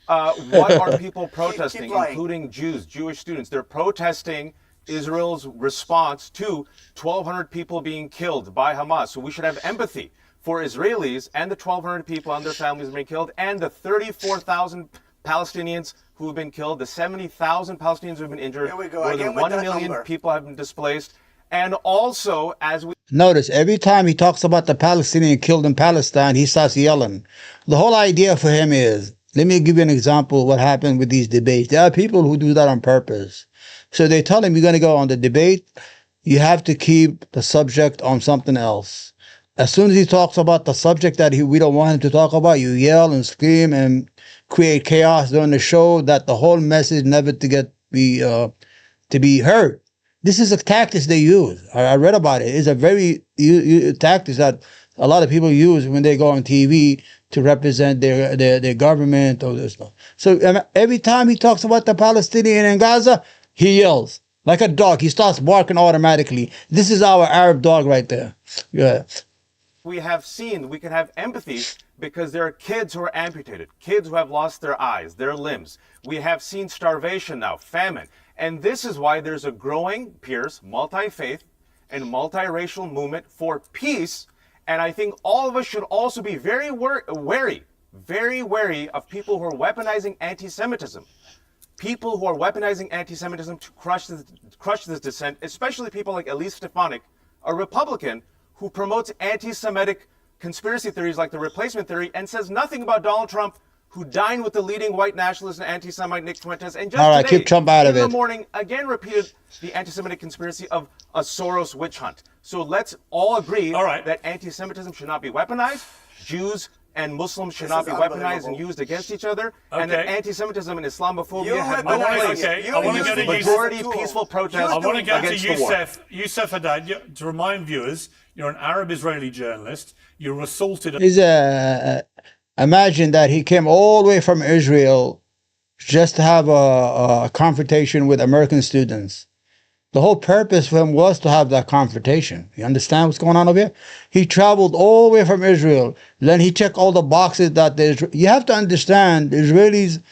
[SPEAKER 6] What are people protesting,
[SPEAKER 7] lying.
[SPEAKER 6] including Jews, Jewish students? They're protesting Israel's response to 1,200 people being killed by Hamas. So we should have empathy for Israelis and the 1,200 people and their families being killed, and the 34,000 Palestinians who have been killed, the 70,000 Palestinians who have been injured,
[SPEAKER 7] Here we go,
[SPEAKER 6] more
[SPEAKER 7] again
[SPEAKER 6] than
[SPEAKER 7] with
[SPEAKER 6] 1
[SPEAKER 7] that
[SPEAKER 6] million
[SPEAKER 7] number.
[SPEAKER 6] people have been displaced. And also, as we
[SPEAKER 1] Notice every time he talks about the Palestinian killed in Palestine, he starts yelling. The whole idea for him is, let me give you an example of what happened with these debates. There are people who do that on purpose. So they tell him, you're going to go on the debate, you have to keep the subject on something else. As soon as he talks about the subject that we don't want him to talk about, you yell and scream and create chaos during the show that the whole message never to be heard. This is a tactic they use. I read about it. It's a very tactic that a lot of people use when they go on TV to represent their government or this stuff. So every time he talks about the Palestinian in Gaza, he yells like a dog. He starts barking automatically. This is our Arab dog right there. Yeah.
[SPEAKER 6] We can have empathy because there are kids who are amputated, kids who have lost their eyes, their limbs. We have seen starvation now, famine. And this is why there's a growing, Piers, multi-faith and multiracial movement for peace. And I think all of us should also be very wary of people who are weaponizing anti-Semitism. People who are weaponizing anti-Semitism to crush this dissent, especially people like Elise Stefanik, a Republican who promotes anti-Semitic conspiracy theories like the replacement theory and says nothing about Donald Trump, who dined with the leading white nationalist and anti-Semite Nick Fuentes, and just today,
[SPEAKER 1] keep Trump out of
[SPEAKER 6] in
[SPEAKER 1] it.
[SPEAKER 6] the morning, again repeated the anti-Semitic conspiracy of a Soros witch hunt. So let's all agree that anti-Semitism should not be weaponized, Jews and Muslims should not be weaponized and used against each other, and that anti-Semitism and Islamophobia have no place in majority peaceful protests
[SPEAKER 4] I want to go to
[SPEAKER 6] against the war.
[SPEAKER 4] Youssef Haddad. To remind viewers, you're an Arab-Israeli journalist. You were assaulted.
[SPEAKER 1] Imagine that he came all the way from Israel just to have a confrontation with American students. The whole purpose for him was to have that confrontation. You understand what's going on over here? He traveled all the way from Israel. Then he checked all the boxes that you have to understand, the Israelis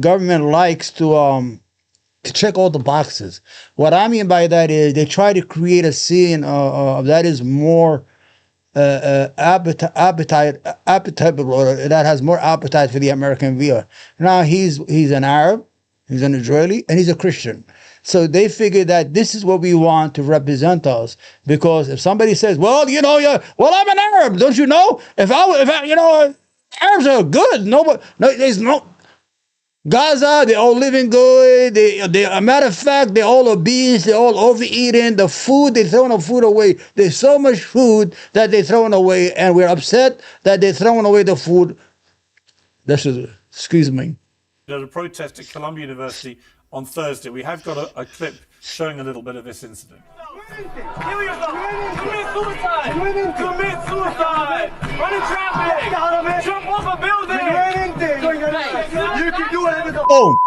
[SPEAKER 1] government likes to check all the boxes. What I mean by that is they try to create a scene that is more appetite that has more appetite for the American viewer. Now he's an Arab, he's an Israeli, and he's a Christian. So they figure that this is what we want to represent us. Because if somebody says, "Well, I'm an Arab," don't you know? If I Arabs are good. There's no. Gaza, they're all living good. A matter of fact, they're all obese. They're all overeating. The food, they're throwing the food away. There's so much food that they're throwing away, and we're upset that they're throwing away the food. Excuse me.
[SPEAKER 4] At a protest at Columbia University on Thursday. We have got a clip showing a little bit of this incident.
[SPEAKER 8] Kill yourself! Commit suicide! Commit suicide! Run in traffic! Jump off a building!
[SPEAKER 7] You can do whatever.
[SPEAKER 1] Boom.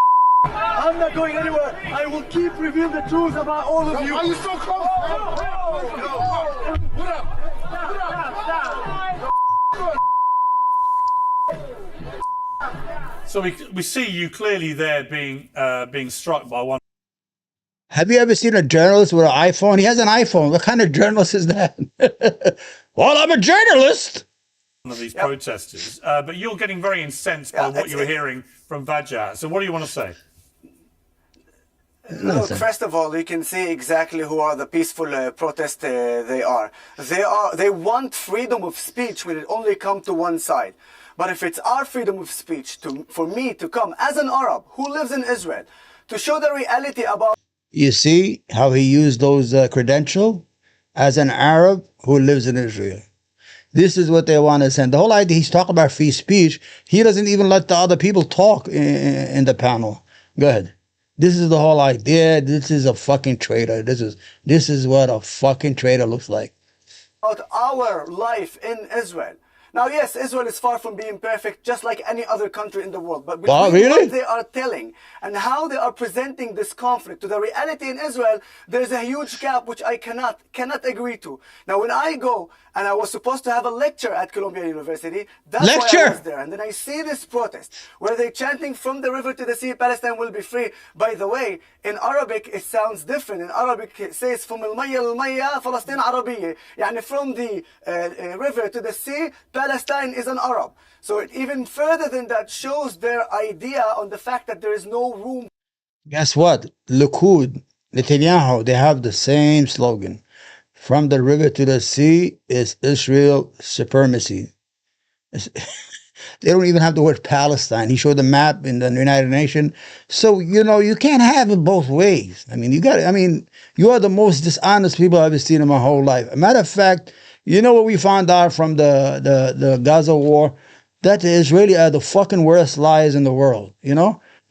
[SPEAKER 7] I'm not going anywhere. I will keep revealing the truth about all of you.
[SPEAKER 8] Are you so close? What up?
[SPEAKER 4] So we see you clearly there being struck by one.
[SPEAKER 1] Have you ever seen a journalist with an iPhone? He has an iPhone. What kind of journalist is that? Well, I'm a journalist.
[SPEAKER 4] One of these protesters, but you're getting very incensed by what you're hearing from Vajah. So what do you want to say?
[SPEAKER 7] Look, first of all, you can see exactly who are the peaceful protest they are. They want freedom of speech when it only comes to one side. But if it's our freedom of speech for me to come as an Arab who lives in Israel to show the reality about.
[SPEAKER 1] You see how he used those credentials as an Arab who lives in Israel. This is what they want to send. The whole idea, he's talking about free speech. He doesn't even let the other people talk in the panel. Go ahead. This is the whole idea. This is a fucking traitor. This is what a fucking traitor looks like.
[SPEAKER 7] About our life in Israel. Now, yes, Israel is far from being perfect, just like any other country in the world. But between what they are telling and how they are presenting this conflict to the reality in Israel, there is a huge gap which I cannot agree to. Now, when I go and I was supposed to have a lecture at Columbia University, that's why I was there. And then I see this protest where they're chanting from the river to the sea, Palestine will be free. By the way, in Arabic, it sounds different. In Arabic, it says from al-Mayya, Palestine Arabiyya. Yani from the river to the sea, Palestine is an Arab. So it even further than that shows their idea on the fact that there is no room.
[SPEAKER 1] Guess what? Likud, Netanyahu, they have the same slogan. from the river to the sea is Israel supremacy. They don't even have the word Palestine. He showed the map in the United Nations. So, you can't have it both ways. I mean, you are the most dishonest people I've ever seen in my whole life. A matter of fact, you know what we found out from the Gaza war? That the Israeli are the fucking worst liars in the world,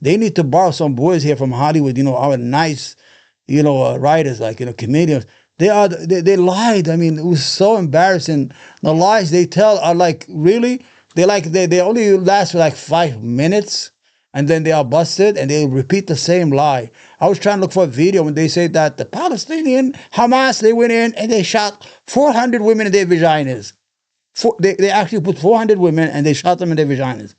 [SPEAKER 1] They need to borrow some boys here from Hollywood, our nice, writers, like, comedians. They lied. I mean, it was so embarrassing. The lies they tell are like, really? They only last for like 5 minutes, and then they are busted and they repeat the same lie. I was trying to look for a video when they say that the Palestinian Hamas, they went in and they shot 400 women in their vaginas. They actually put 400 women and they shot them in their vaginas.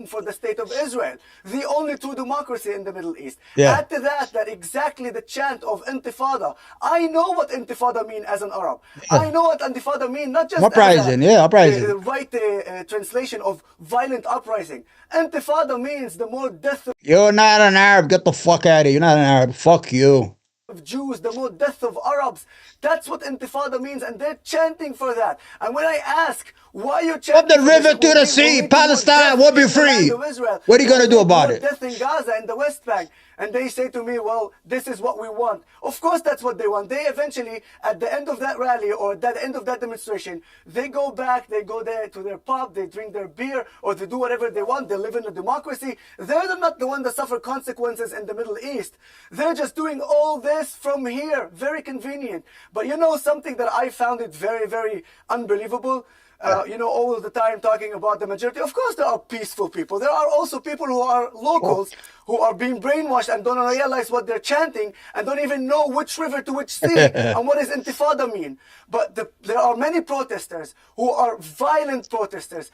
[SPEAKER 7] For the state of Israel, the only true democracy in the Middle East.
[SPEAKER 1] Yeah.
[SPEAKER 7] Add to that exactly the chant of Intifada. I know what Intifada mean as an Arab.
[SPEAKER 1] Yeah.
[SPEAKER 7] I know what Intifada mean not just
[SPEAKER 1] uprising,
[SPEAKER 7] as
[SPEAKER 1] uprising.
[SPEAKER 7] The right translation of violent uprising. Intifada means the more death
[SPEAKER 1] You're not an Arab. Get the fuck out of here. You're not an Arab. Fuck you.
[SPEAKER 7] of Jews, the more death of Arabs. That's what Intifada means, and they're chanting for that. And when I ask why you're chanting
[SPEAKER 1] From the river to the sea, Palestine will be free. What are you going to do about it?
[SPEAKER 7] Death in Gaza and the West Bank. And they say to me, well, this is what we want. Of course, that's what they want. They eventually, at the end of that rally or at the end of that demonstration, they go back, they go there to their pub, they drink their beer, or they do whatever they want. They live in a democracy. They're not the one that suffer consequences in the Middle East. They're just doing all this from here. Very convenient. But something that I found it very, very unbelievable. All the time talking about the majority. Of course, there are peaceful people. There are also people who are locals who are being brainwashed and don't realize what they're chanting and don't even know which river to which sea and what does Intifada mean. But there are many protesters who are violent protesters.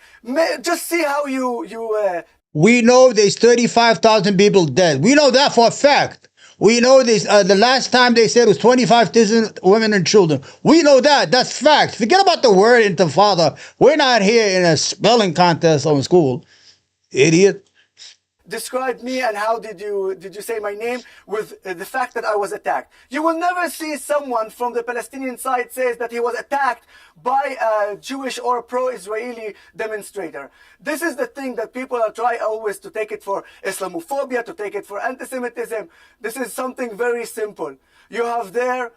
[SPEAKER 7] Just see how
[SPEAKER 1] We know there's 35,000 people dead. We know that for a fact. We know this. The last time they said it was 25,000 women and children. We know that. That's fact. Forget about the word Intifada. We're not here in a spelling contest on school, idiot.
[SPEAKER 7] Describe me and how did you say my name with the fact that I was attacked. You will never see someone from the Palestinian side says that he was attacked by a Jewish or pro-Israeli demonstrator. This is the thing that people are trying always to take it for Islamophobia, to take it for anti-Semitism. This is something very simple. You have their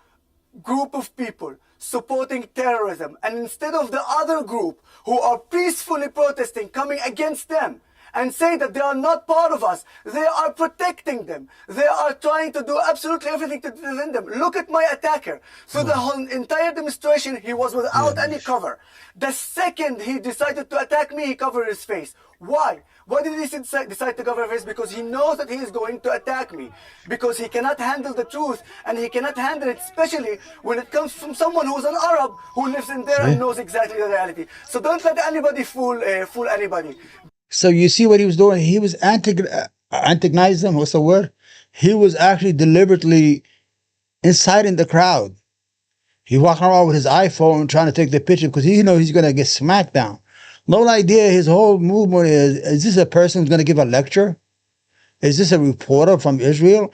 [SPEAKER 7] group of people supporting terrorism, and instead of the other group who are peacefully protesting coming against them, and say that they are not part of us. They are protecting them. They are trying to do absolutely everything to defend them. Look at my attacker. So the whole entire demonstration, he was without any cover. The second he decided to attack me, he covered his face. Why? Why did he decide to cover his face? Because he knows that he is going to attack me. Because he cannot handle the truth, and he cannot handle it, especially when it comes from someone who is an Arab who lives in there and knows exactly the reality. So don't let anybody fool anybody.
[SPEAKER 1] So you see what he was doing? He was antagonizing them. What's the word? He was actually deliberately inciting the crowd. He walking around with his iPhone trying to take the picture because he knows he's going to get smacked down. No idea his whole movement is this a person who's going to give a lecture? Is this a reporter from Israel?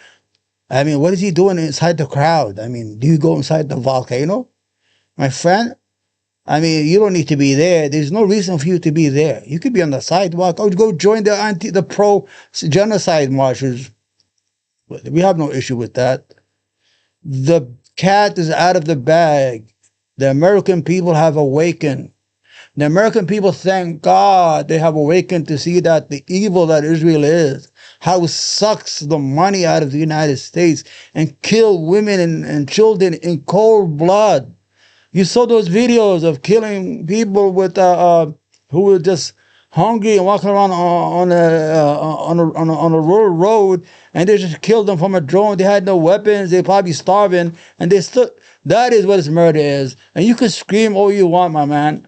[SPEAKER 1] I mean, what is he doing inside the crowd? I mean, do you go inside the volcano? My friend, I mean, you don't need to be there. There's no reason for you to be there. You could be on the sidewalk or go join the pro-genocide marches. We have no issue with that. The cat is out of the bag. The American people have awakened. The American people, thank God, they have awakened to see that the evil that Israel is, how it sucks the money out of the United States and kill women and children in cold blood. You saw those videos of killing people with who were just hungry and walking around on a rural road, and they just killed them from a drone. They had no weapons. They're probably starving, and they stood. That is what this murder is. And you can scream all you want, my man.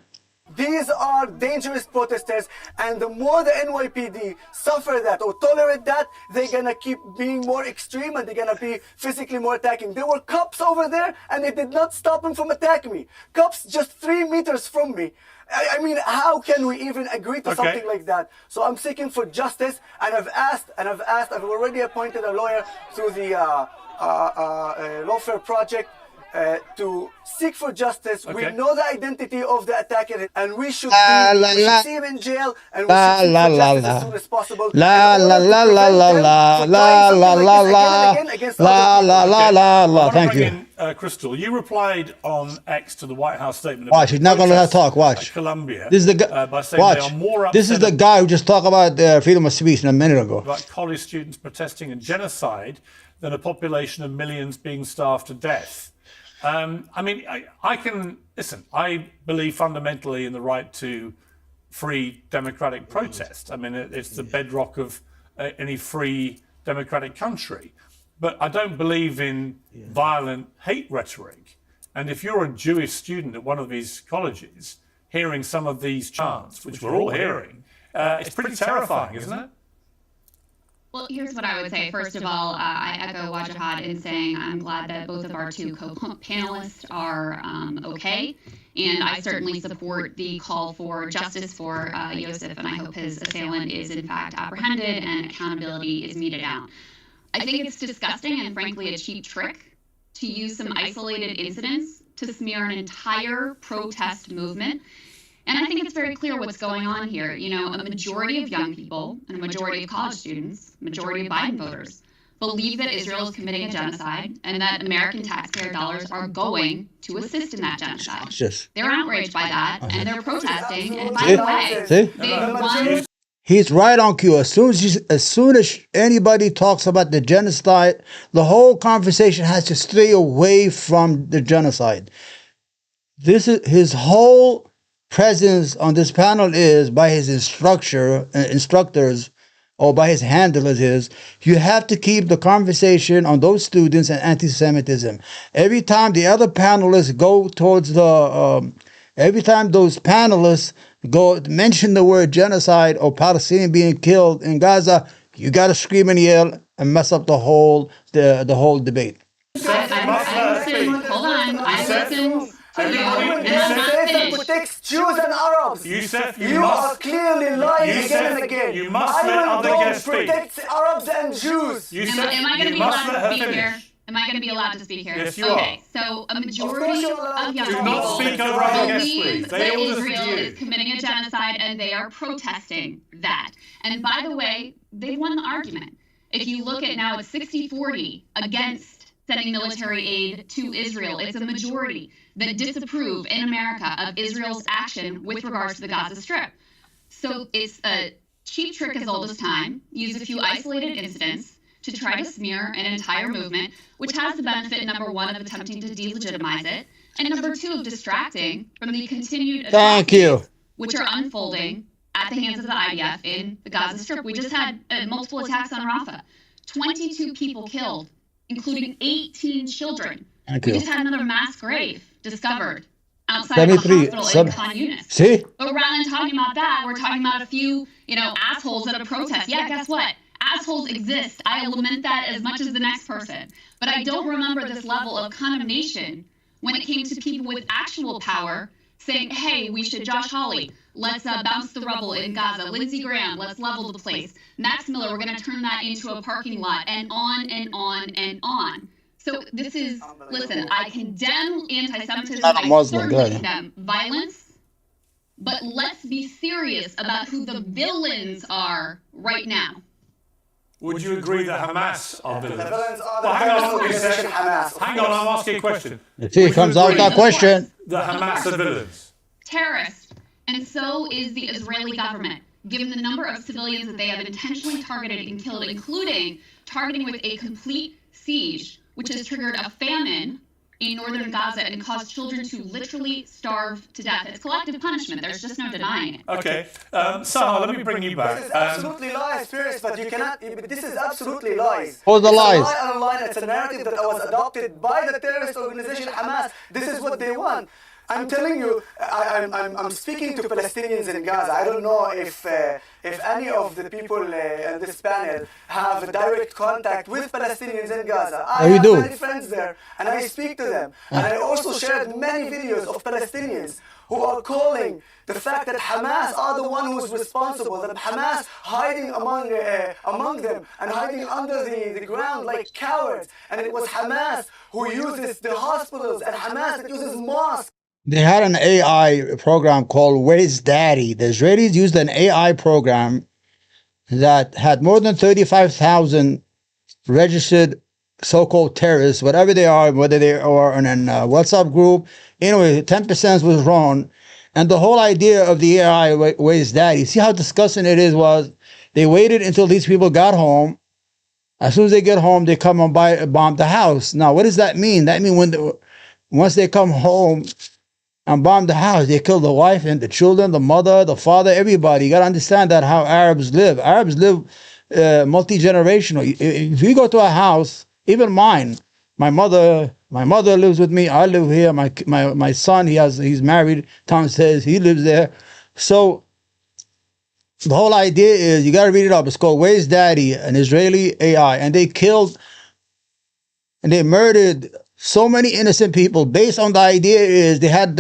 [SPEAKER 7] These are dangerous protesters, and the more the NYPD suffer that or tolerate that, they're gonna keep being more extreme and they're gonna be physically more attacking. There were cops over there and they did not stop them from attacking me. Cops just 3 meters from me. I mean, how can we even agree to something like that? So I'm seeking for justice, and I've already appointed a lawyer through the Lawfare Project. to seek for justice.
[SPEAKER 4] Okay.
[SPEAKER 7] We know the identity of the attacker, and we should,
[SPEAKER 1] La,
[SPEAKER 7] we
[SPEAKER 1] la.
[SPEAKER 7] should see him in jail, and we
[SPEAKER 1] La,
[SPEAKER 7] should seek
[SPEAKER 1] la,
[SPEAKER 7] for
[SPEAKER 1] la,
[SPEAKER 7] justice
[SPEAKER 1] la.
[SPEAKER 7] as soon as possible.
[SPEAKER 1] La
[SPEAKER 7] in
[SPEAKER 1] la
[SPEAKER 7] order
[SPEAKER 1] la
[SPEAKER 7] to
[SPEAKER 1] la la
[SPEAKER 7] prevent
[SPEAKER 1] la
[SPEAKER 7] them from
[SPEAKER 1] la
[SPEAKER 7] trying
[SPEAKER 1] la
[SPEAKER 7] something
[SPEAKER 1] la
[SPEAKER 7] like this
[SPEAKER 1] la
[SPEAKER 7] again and again against
[SPEAKER 1] la
[SPEAKER 7] other
[SPEAKER 1] la
[SPEAKER 7] people.
[SPEAKER 1] la la la.
[SPEAKER 4] I want
[SPEAKER 1] Thank
[SPEAKER 4] to bring
[SPEAKER 1] you.
[SPEAKER 4] in Crystal. You replied on X to the White House statement.
[SPEAKER 1] Watch, he's not gonna let her talk. Watch.
[SPEAKER 4] At Columbia.
[SPEAKER 1] This is the guy.
[SPEAKER 4] By saying
[SPEAKER 1] Watch.
[SPEAKER 4] they are more
[SPEAKER 1] This is
[SPEAKER 4] upset
[SPEAKER 1] the guy who just talked about freedom of speech a minute ago.
[SPEAKER 4] about college students protesting and genocide than a population of millions being starved to death. I mean, I can listen. I believe fundamentally in the right to free democratic protest. I mean, it's the bedrock of any free democratic country. But I don't believe in violent hate rhetoric. And if you're a Jewish student at one of these colleges, hearing some of these chants, which we're all hearing, it's pretty terrifying, isn't it?
[SPEAKER 9] Well, here's what I would say. First of all, I echo Wajahad in saying I'm glad that both of our two co-panelists are okay. And I certainly support the call for justice for Yosef, and I hope his assailant is in fact apprehended and accountability is meted out. I think it's disgusting and frankly a cheap trick to use some isolated incidents to smear an entire protest movement. And I think it's very clear what's going on here. You know, a majority of young people and a majority of college students, majority of Biden voters, believe that Israel is committing a genocide and that American taxpayer dollars are going to assist in that genocide. They're outraged by that and they're protesting. And by the way, they won.
[SPEAKER 1] He's right on cue. As soon as anybody talks about the genocide, the whole conversation has to stray away from the genocide. This is his whole presence on this panel is by his instructors or by his handlers is you have to keep the conversation on those students and anti-Semitism. Every time the other panelists go towards the every time those panelists go mention the word genocide or Palestinian being killed in Gaza, you got to scream and yell and mess up the whole debate.
[SPEAKER 9] Hold on, I listen.
[SPEAKER 7] Satan protects Jews and Arabs. You are clearly lying again and again.
[SPEAKER 4] You must let other guests speak.
[SPEAKER 7] Protects Arabs and Jews.
[SPEAKER 9] Am I going to be allowed to speak here? Am I going to be allowed to speak here?
[SPEAKER 4] Yes, you
[SPEAKER 9] okay, so a majority of young people
[SPEAKER 4] not speak over other guests, please.
[SPEAKER 9] believe that Israel is committing a genocide and they are protesting that. And by the way, they won the argument. If you look at now, it's 60-40 against sending military aid to Israel. It's a majority that disapprove in America of Israel's action with regards to the Gaza Strip. So it's a cheap trick as old as time. Use a few isolated incidents to try to smear an entire movement, which has the benefit, number one, of attempting to delegitimize it, and number two, of distracting from the continued atrocities which are unfolding at the hands of the IDF in the Gaza Strip. We just had multiple attacks on Rafah. 22 people killed, including 18 children. We just had another mass grave discovered outside of a hospital in Khan Yunis.
[SPEAKER 1] See?
[SPEAKER 9] But rather than talking about that, we're talking about a few, assholes at a protest. Yeah, guess what? Assholes exist. I lament that as much as the next person. But I don't remember this level of condemnation when it came to people with actual power saying, hey, we should, Josh Hawley, let's bounce the rubble in Gaza. Lindsey Graham, let's level the place. Max Miller, we're going to turn that into a parking lot, and on and on and on. So this is, listen, I condemn anti-Semitism. I certainly condemn violence. But let's be serious about who the villains are right now.
[SPEAKER 4] Would you agree that Hamas are villains?
[SPEAKER 7] The villains are
[SPEAKER 4] Well, hang on,
[SPEAKER 7] Hamas.
[SPEAKER 4] hang on, I'm asking a question.
[SPEAKER 1] See, it comes out that question.
[SPEAKER 4] The Hamas are villains.
[SPEAKER 9] Terrorists. And so is the Israeli government, given the number of civilians that they have intentionally targeted and killed, including targeting with a complete siege, which has triggered a famine in northern Gaza and caused children to literally starve to death. It's collective punishment. There's just no denying it.
[SPEAKER 4] Okay. Saha, let me bring you back.
[SPEAKER 7] This is absolutely lies, Pierce, but you cannot. This is absolutely lies.
[SPEAKER 1] What's the lies?
[SPEAKER 7] It's a lie online. It's a narrative that was adopted by the terrorist organization Hamas. This is what they want. I'm telling you, I'm speaking to Palestinians in Gaza. I don't know if any of the people in this panel have a direct contact with Palestinians in Gaza. I have many friends there, and I speak to them. And I also shared many videos of Palestinians who are calling the fact that Hamas are the one who is responsible, that Hamas hiding among them and hiding under the ground like cowards, and it was Hamas who uses the hospitals and Hamas that uses mosques.
[SPEAKER 1] They had an AI program called Where's Daddy? The Israelis used an AI program that had more than 35,000 registered so-called terrorists, whatever they are, whether they are in a WhatsApp group. Anyway, 10% was wrong. And the whole idea of the AI, Where's Daddy? See how disgusting it is? Was they waited until these people got home. As soon as they get home, they come and bomb the house. Now, what does that mean? That means once they come home and bomb the house, they kill the wife and the children, the mother, the father, everybody. You got to understand that how Arabs live. Arabs live multi-generational. If you go to a house, even mine, my mother lives with me. I live here. My son, he's married. Tom says he lives there. So the whole idea is, you got to read it up. It's called Where's Daddy, an Israeli AI, and they killed and they murdered so many innocent people based on the idea is they had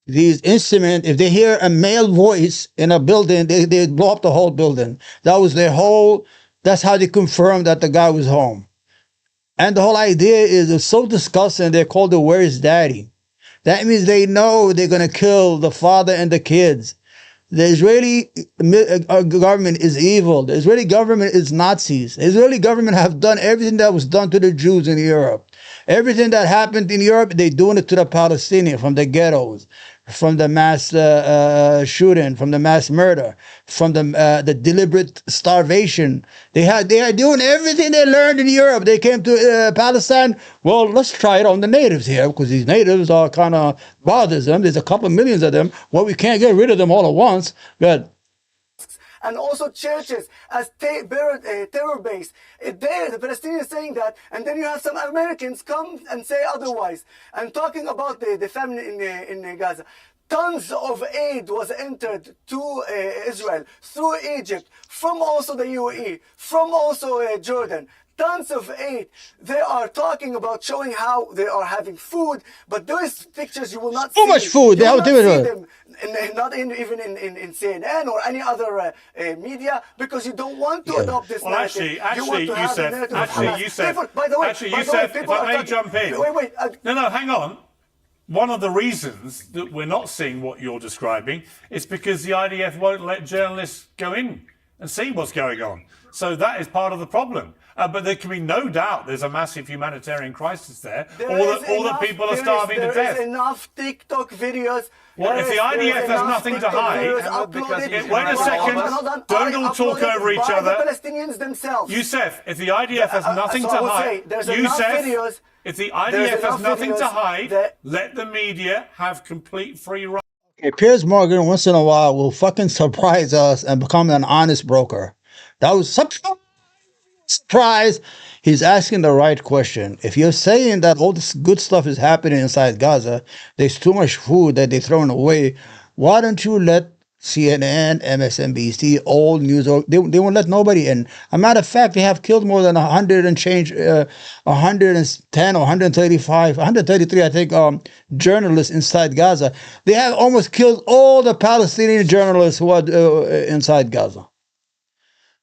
[SPEAKER 1] these instruments. If they hear a male voice in a building, they blow up the whole building. That was their whole. That's how they confirmed that the guy was home. And the whole idea is it's so disgusting. They called it Where's Daddy. That means they know they're gonna kill the father and the kids. The Israeli government is evil. The Israeli government is Nazis. The Israeli government have done everything that was done to the Jews in Europe. Everything that happened in Europe, they're doing it to the Palestinians, from the ghettos, from the mass shooting, from the mass murder, from the deliberate starvation. They are doing everything they learned in Europe. They came to Palestine. Well, let's try it on the natives here, because these natives are kind of bothersome. There's a couple millions of them. Well, we can't get rid of them all at once. Good.
[SPEAKER 7] And also churches as terror base. There, the Palestinians saying that, and then you have some Americans come and say otherwise. And talking about the famine in Gaza. Tons of aid was entered to Israel through Egypt, from also the UAE, from also Jordan. Tons of aid. They are talking about showing how they are having food, but those pictures you will not see.
[SPEAKER 1] Too much food.
[SPEAKER 7] You will not see them, even in CNN or any other media, because you don't want to adopt this narrative.
[SPEAKER 4] Yusef, by the way, if I may jump in.
[SPEAKER 7] Wait.
[SPEAKER 4] No, hang on. One of the reasons that we're not seeing what you're describing is because the IDF won't let journalists go in and see what's going on. So that is part of the problem. But there can be no doubt there's a massive humanitarian crisis there. All the people are starving to death.
[SPEAKER 7] There is enough TikTok videos.
[SPEAKER 4] Well, if the IDF has nothing to hide, wait a second, don't all talk over each other.
[SPEAKER 7] The Palestinians themselves.
[SPEAKER 4] Yusef, if the IDF has nothing to hide, Yusef, if the IDF has nothing to hide, let the media have complete free reign.
[SPEAKER 1] Okay, Piers Morgan once in a while will fucking surprise us and become an honest broker. That was surprise. He's asking the right question. If you're saying that all this good stuff is happening inside Gaza, there's too much food that they're throwing away, why don't you let CNN, MSNBC, all news, they won't let nobody in. A matter of fact, they have killed more than 100 and change, 110 or 135, 133, I think, journalists inside Gaza. They have almost killed all the Palestinian journalists who are inside Gaza.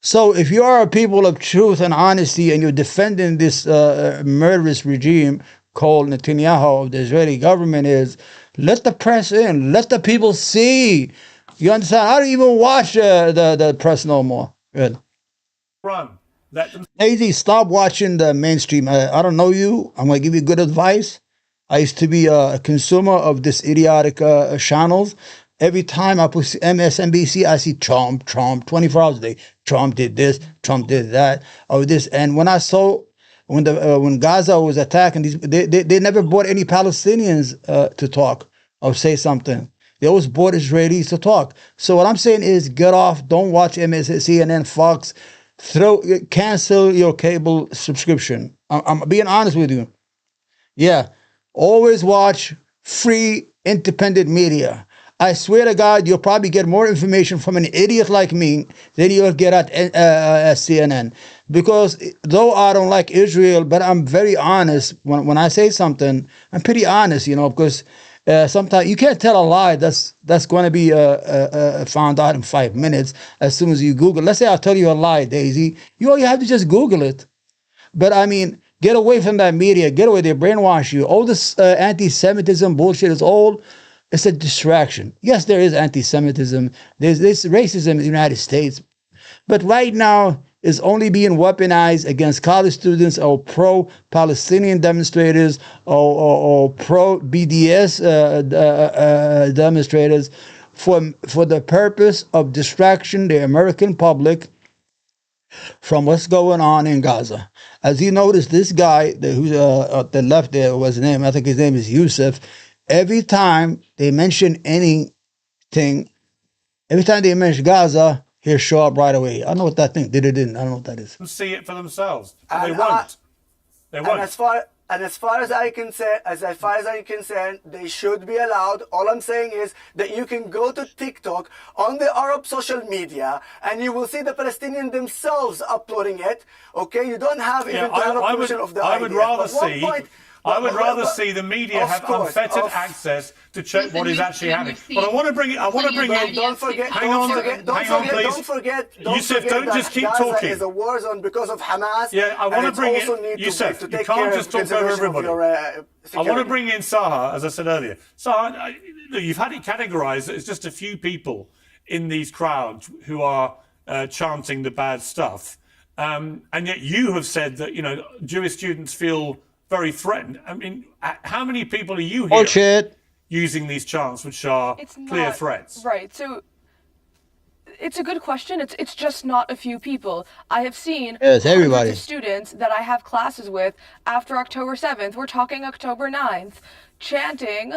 [SPEAKER 1] So if you are a people of truth and honesty and you're defending this murderous regime called Netanyahu of the Israeli government, is let the press in, let the people see. You understand? I don't even watch the press no more. Good.
[SPEAKER 4] Run. Let them.
[SPEAKER 1] Lazy, stop watching the mainstream. I don't know you. I'm going to give you good advice. I used to be a consumer of this idiotic channels. Every time I put MSNBC, I see Trump, 24 hours a day. Trump did this, Trump did that, or this. And when I saw, when Gaza was attacking, they never brought any Palestinians to talk or say something. They always brought Israelis to talk. So what I'm saying is, get off. Don't watch MSNBC, CNN, Fox. Cancel your cable subscription. I'm being honest with you. Yeah, always watch free, independent media. I swear to God, you'll probably get more information from an idiot like me than you'll get at CNN. Because though I don't like Israel, but I'm very honest. When I say something, I'm pretty honest, you know, because sometimes you can't tell a lie that's going to be found out in 5 minutes as soon as you Google. Let's say I tell you a lie, Daisy. You have to just Google it. But I mean, get away from that media. Get away. They brainwash you. All this anti-Semitism bullshit is old. It's a distraction. Yes, there is anti-Semitism. There's racism in the United States. But right now, it's only being weaponized against college students or pro-Palestinian demonstrators or pro-BDS demonstrators for the purpose of distraction the American public from what's going on in Gaza. As you notice, this guy who's at the left there, what's his name? I think his name is Yusuf. Every time they mention anything, every time they mention Gaza, he'll show up right away. I don't know what that thing did. I don't know what that is.
[SPEAKER 4] See it for themselves.
[SPEAKER 7] And,
[SPEAKER 4] they won't. They won't.
[SPEAKER 7] And as far as I can say, they should be allowed. All I'm saying is that you can go to TikTok on the Arab social media and you will see the Palestinians themselves uploading it. Okay, you don't have even permission of the
[SPEAKER 4] I would rather see the media have unfettered access to check what is actually happening. But I want to bring it.
[SPEAKER 7] Don't forget.
[SPEAKER 4] Hang on, please.
[SPEAKER 7] Don't forget.
[SPEAKER 4] Yusuf, don't just keep
[SPEAKER 7] Gaza
[SPEAKER 4] talking.
[SPEAKER 7] is a war zone because of Hamas.
[SPEAKER 4] Yeah, I want to bring
[SPEAKER 7] it.
[SPEAKER 4] Yusuf,
[SPEAKER 7] to
[SPEAKER 4] you
[SPEAKER 7] take
[SPEAKER 4] can't
[SPEAKER 7] care
[SPEAKER 4] just
[SPEAKER 7] of
[SPEAKER 4] talk over
[SPEAKER 7] preservation of
[SPEAKER 4] everybody.
[SPEAKER 7] your,
[SPEAKER 4] I want to bring in Saha, as I said earlier. Saha, you've had it categorized as just a few people in these crowds who are chanting the bad stuff, and yet you have said that Jewish students feel very threatened. I mean, how many people are you hearing using these chants, which are clear threats?
[SPEAKER 5] Right. So it's a good question. It's just not a few people. I have seen hundreds of students that I have classes with after October 7th. We're talking October 9th, chanting,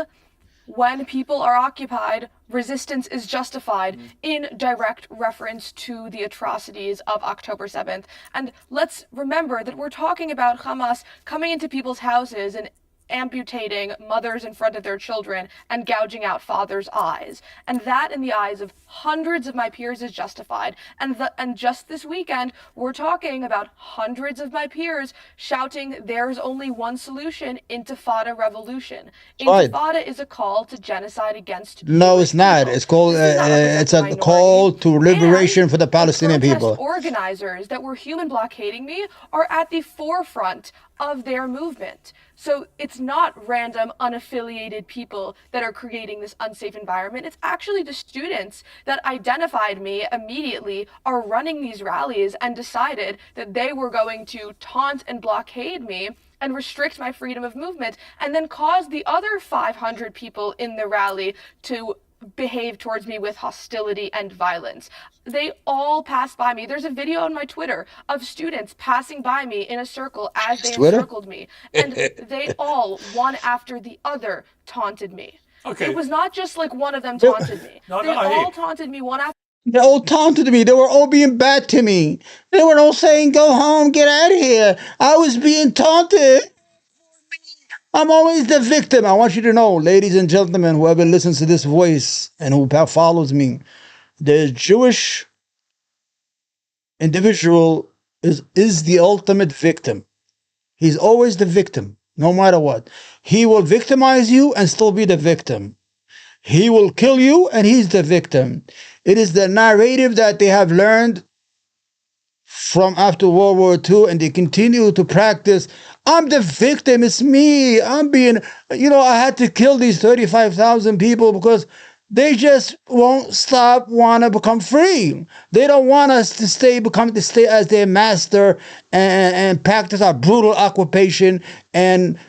[SPEAKER 5] "When people are occupied, resistance is justified," in direct reference to the atrocities of October 7th. And let's remember that we're talking about Hamas coming into people's houses and amputating mothers in front of their children and gouging out fathers' eyes. And that, in the eyes of hundreds of my peers, is justified. And just this weekend, we're talking about hundreds of my peers shouting, "There's only one solution, Intifada revolution." Intifada is a call to genocide against
[SPEAKER 1] No, it's not. It's called it's a call to liberation for the Palestinian people.
[SPEAKER 5] Organizers that were human blockading me are at the forefront of their movement. So it's not random, unaffiliated people that are creating this unsafe environment. It's actually the students that identified me immediately are running these rallies and decided that they were going to taunt and blockade me and restrict my freedom of movement, and then cause the other 500 people in the rally to behave towards me with hostility and violence. They all passed by me. There's a video on my Twitter of students passing by me in a circle as they encircled me. And they all, one after the other, taunted me. Okay. It was not just like one of them taunted me. They all taunted me one after.
[SPEAKER 1] They all taunted me. They were all being bad to me. They were all saying, "Go home, get out of here." I was being taunted. I'm always the victim. I want you to know, ladies and gentlemen, whoever listens to this voice and who follows me, the Jewish individual is the ultimate victim. He's always the victim, no matter what. He will victimize you and still be the victim. He will kill you and he's the victim. It is the narrative that they have learned from after World War II, and they continue to practice. I'm the victim. It's me. I'm being, I had to kill these 35,000 people because they just won't want to become free. They don't want us to stay as their master and practice our brutal occupation and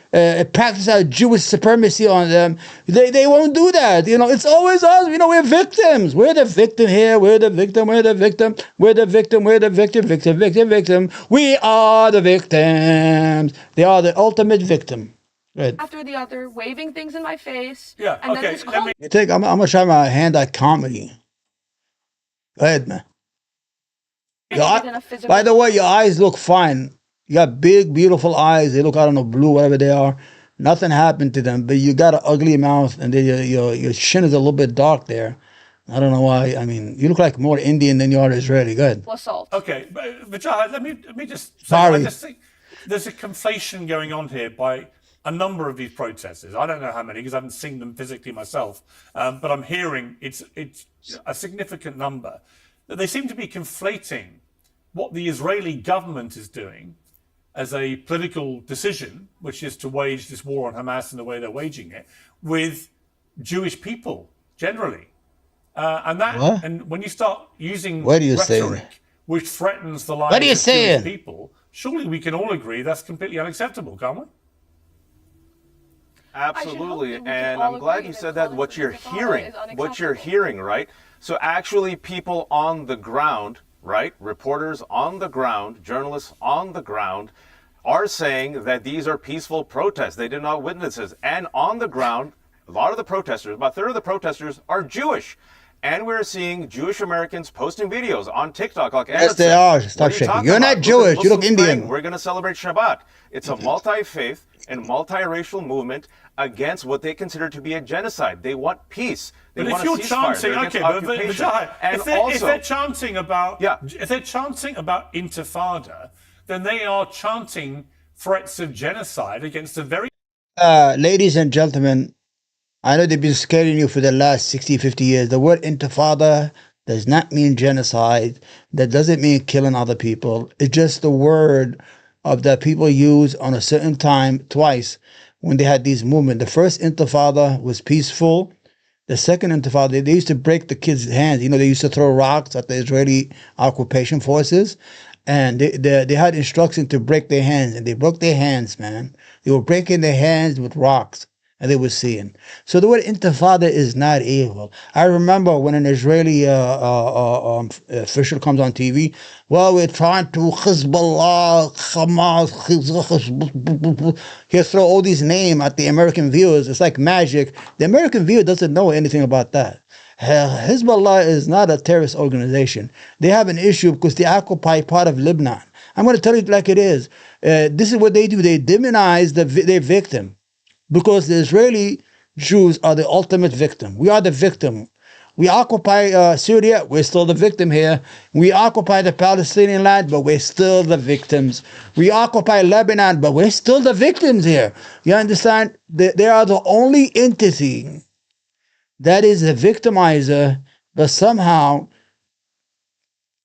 [SPEAKER 1] practice our Jewish supremacy on them. They won't do that. It's always us. We're victims. We're the victim here. We're the victim. We're the victim. We're the victim. We're the victim. Victim. We are the victims. They are the ultimate victim. Right.
[SPEAKER 5] After the other, waving things in my face.
[SPEAKER 4] Yeah,
[SPEAKER 5] and
[SPEAKER 4] okay.
[SPEAKER 1] I'm going to try my hand at comedy. Go ahead, man. By the way, your eyes look fine. You got big, beautiful eyes. They look, I don't know, blue, whatever they are. Nothing happened to them, but you got an ugly mouth, and then your chin is a little bit dark there. I don't know why. I mean, you look like more Indian than you are Israeli. Good.
[SPEAKER 5] Assault.
[SPEAKER 4] Okay, but Vijay, let me just say,
[SPEAKER 1] Sorry.
[SPEAKER 4] I just think there's a conflation going on here by a number of these protesters. I don't know how many because I haven't seen them physically myself, but I'm hearing it's a significant number. That they seem to be conflating what the Israeli government is doing as a political decision, which is to wage this war on Hamas in the way they're waging it, with Jewish people generally. And when you start using rhetoric which threatens the lives of Jewish people, surely we can all agree that's completely unacceptable, can't we?
[SPEAKER 6] Absolutely, and I'm glad you said that. What you're hearing, right? So actually people on the ground, right? Reporters on the ground, journalists on the ground are saying that these are peaceful protests. They did not witnesses. And on the ground, a lot of the protesters, about a third of the protesters are Jewish. And we're seeing Jewish Americans posting videos on TikTok. Like
[SPEAKER 1] yes, they are. Stop shaking. You're not Jewish. You look Indian.
[SPEAKER 6] We're going to celebrate Shabbat. It's a multi-faith and multiracial movement against what they consider to be a genocide. They want peace. They
[SPEAKER 4] but
[SPEAKER 6] want
[SPEAKER 4] if you're chanting, okay, if they're chanting about intifada, then they are chanting threats of genocide against a very.
[SPEAKER 1] Ladies and gentlemen, I know they've been scaring you for the last 60, 50 years. The word intifada does not mean genocide. That doesn't mean killing other people. It's just the word of that people use on a certain time twice when they had these movements. The first intifada was peaceful. The second intifada, they used to break the kids' hands. You know, they used to throw rocks at the Israeli occupation forces. And they had instructions to break their hands. And they broke their hands, man. They were breaking their hands with rocks. And they were seeing. So the word intifada is not evil. I remember when an Israeli official comes on TV, well, we're trying to Hezbollah, Hamas, he'll throw all these names at the American viewers. It's like magic. The American viewer doesn't know anything about that. Hezbollah is not a terrorist organization. They have an issue because they occupy part of Lebanon. I'm going to tell you like it is. This is what they do. They demonize their victim. Because the Israeli Jews are the ultimate victim. We are the victim. We occupy Syria, we're still the victim here. We occupy the Palestinian land, but we're still the victims. We occupy Lebanon, but we're still the victims here. You understand? They are the only entity that is a victimizer, but somehow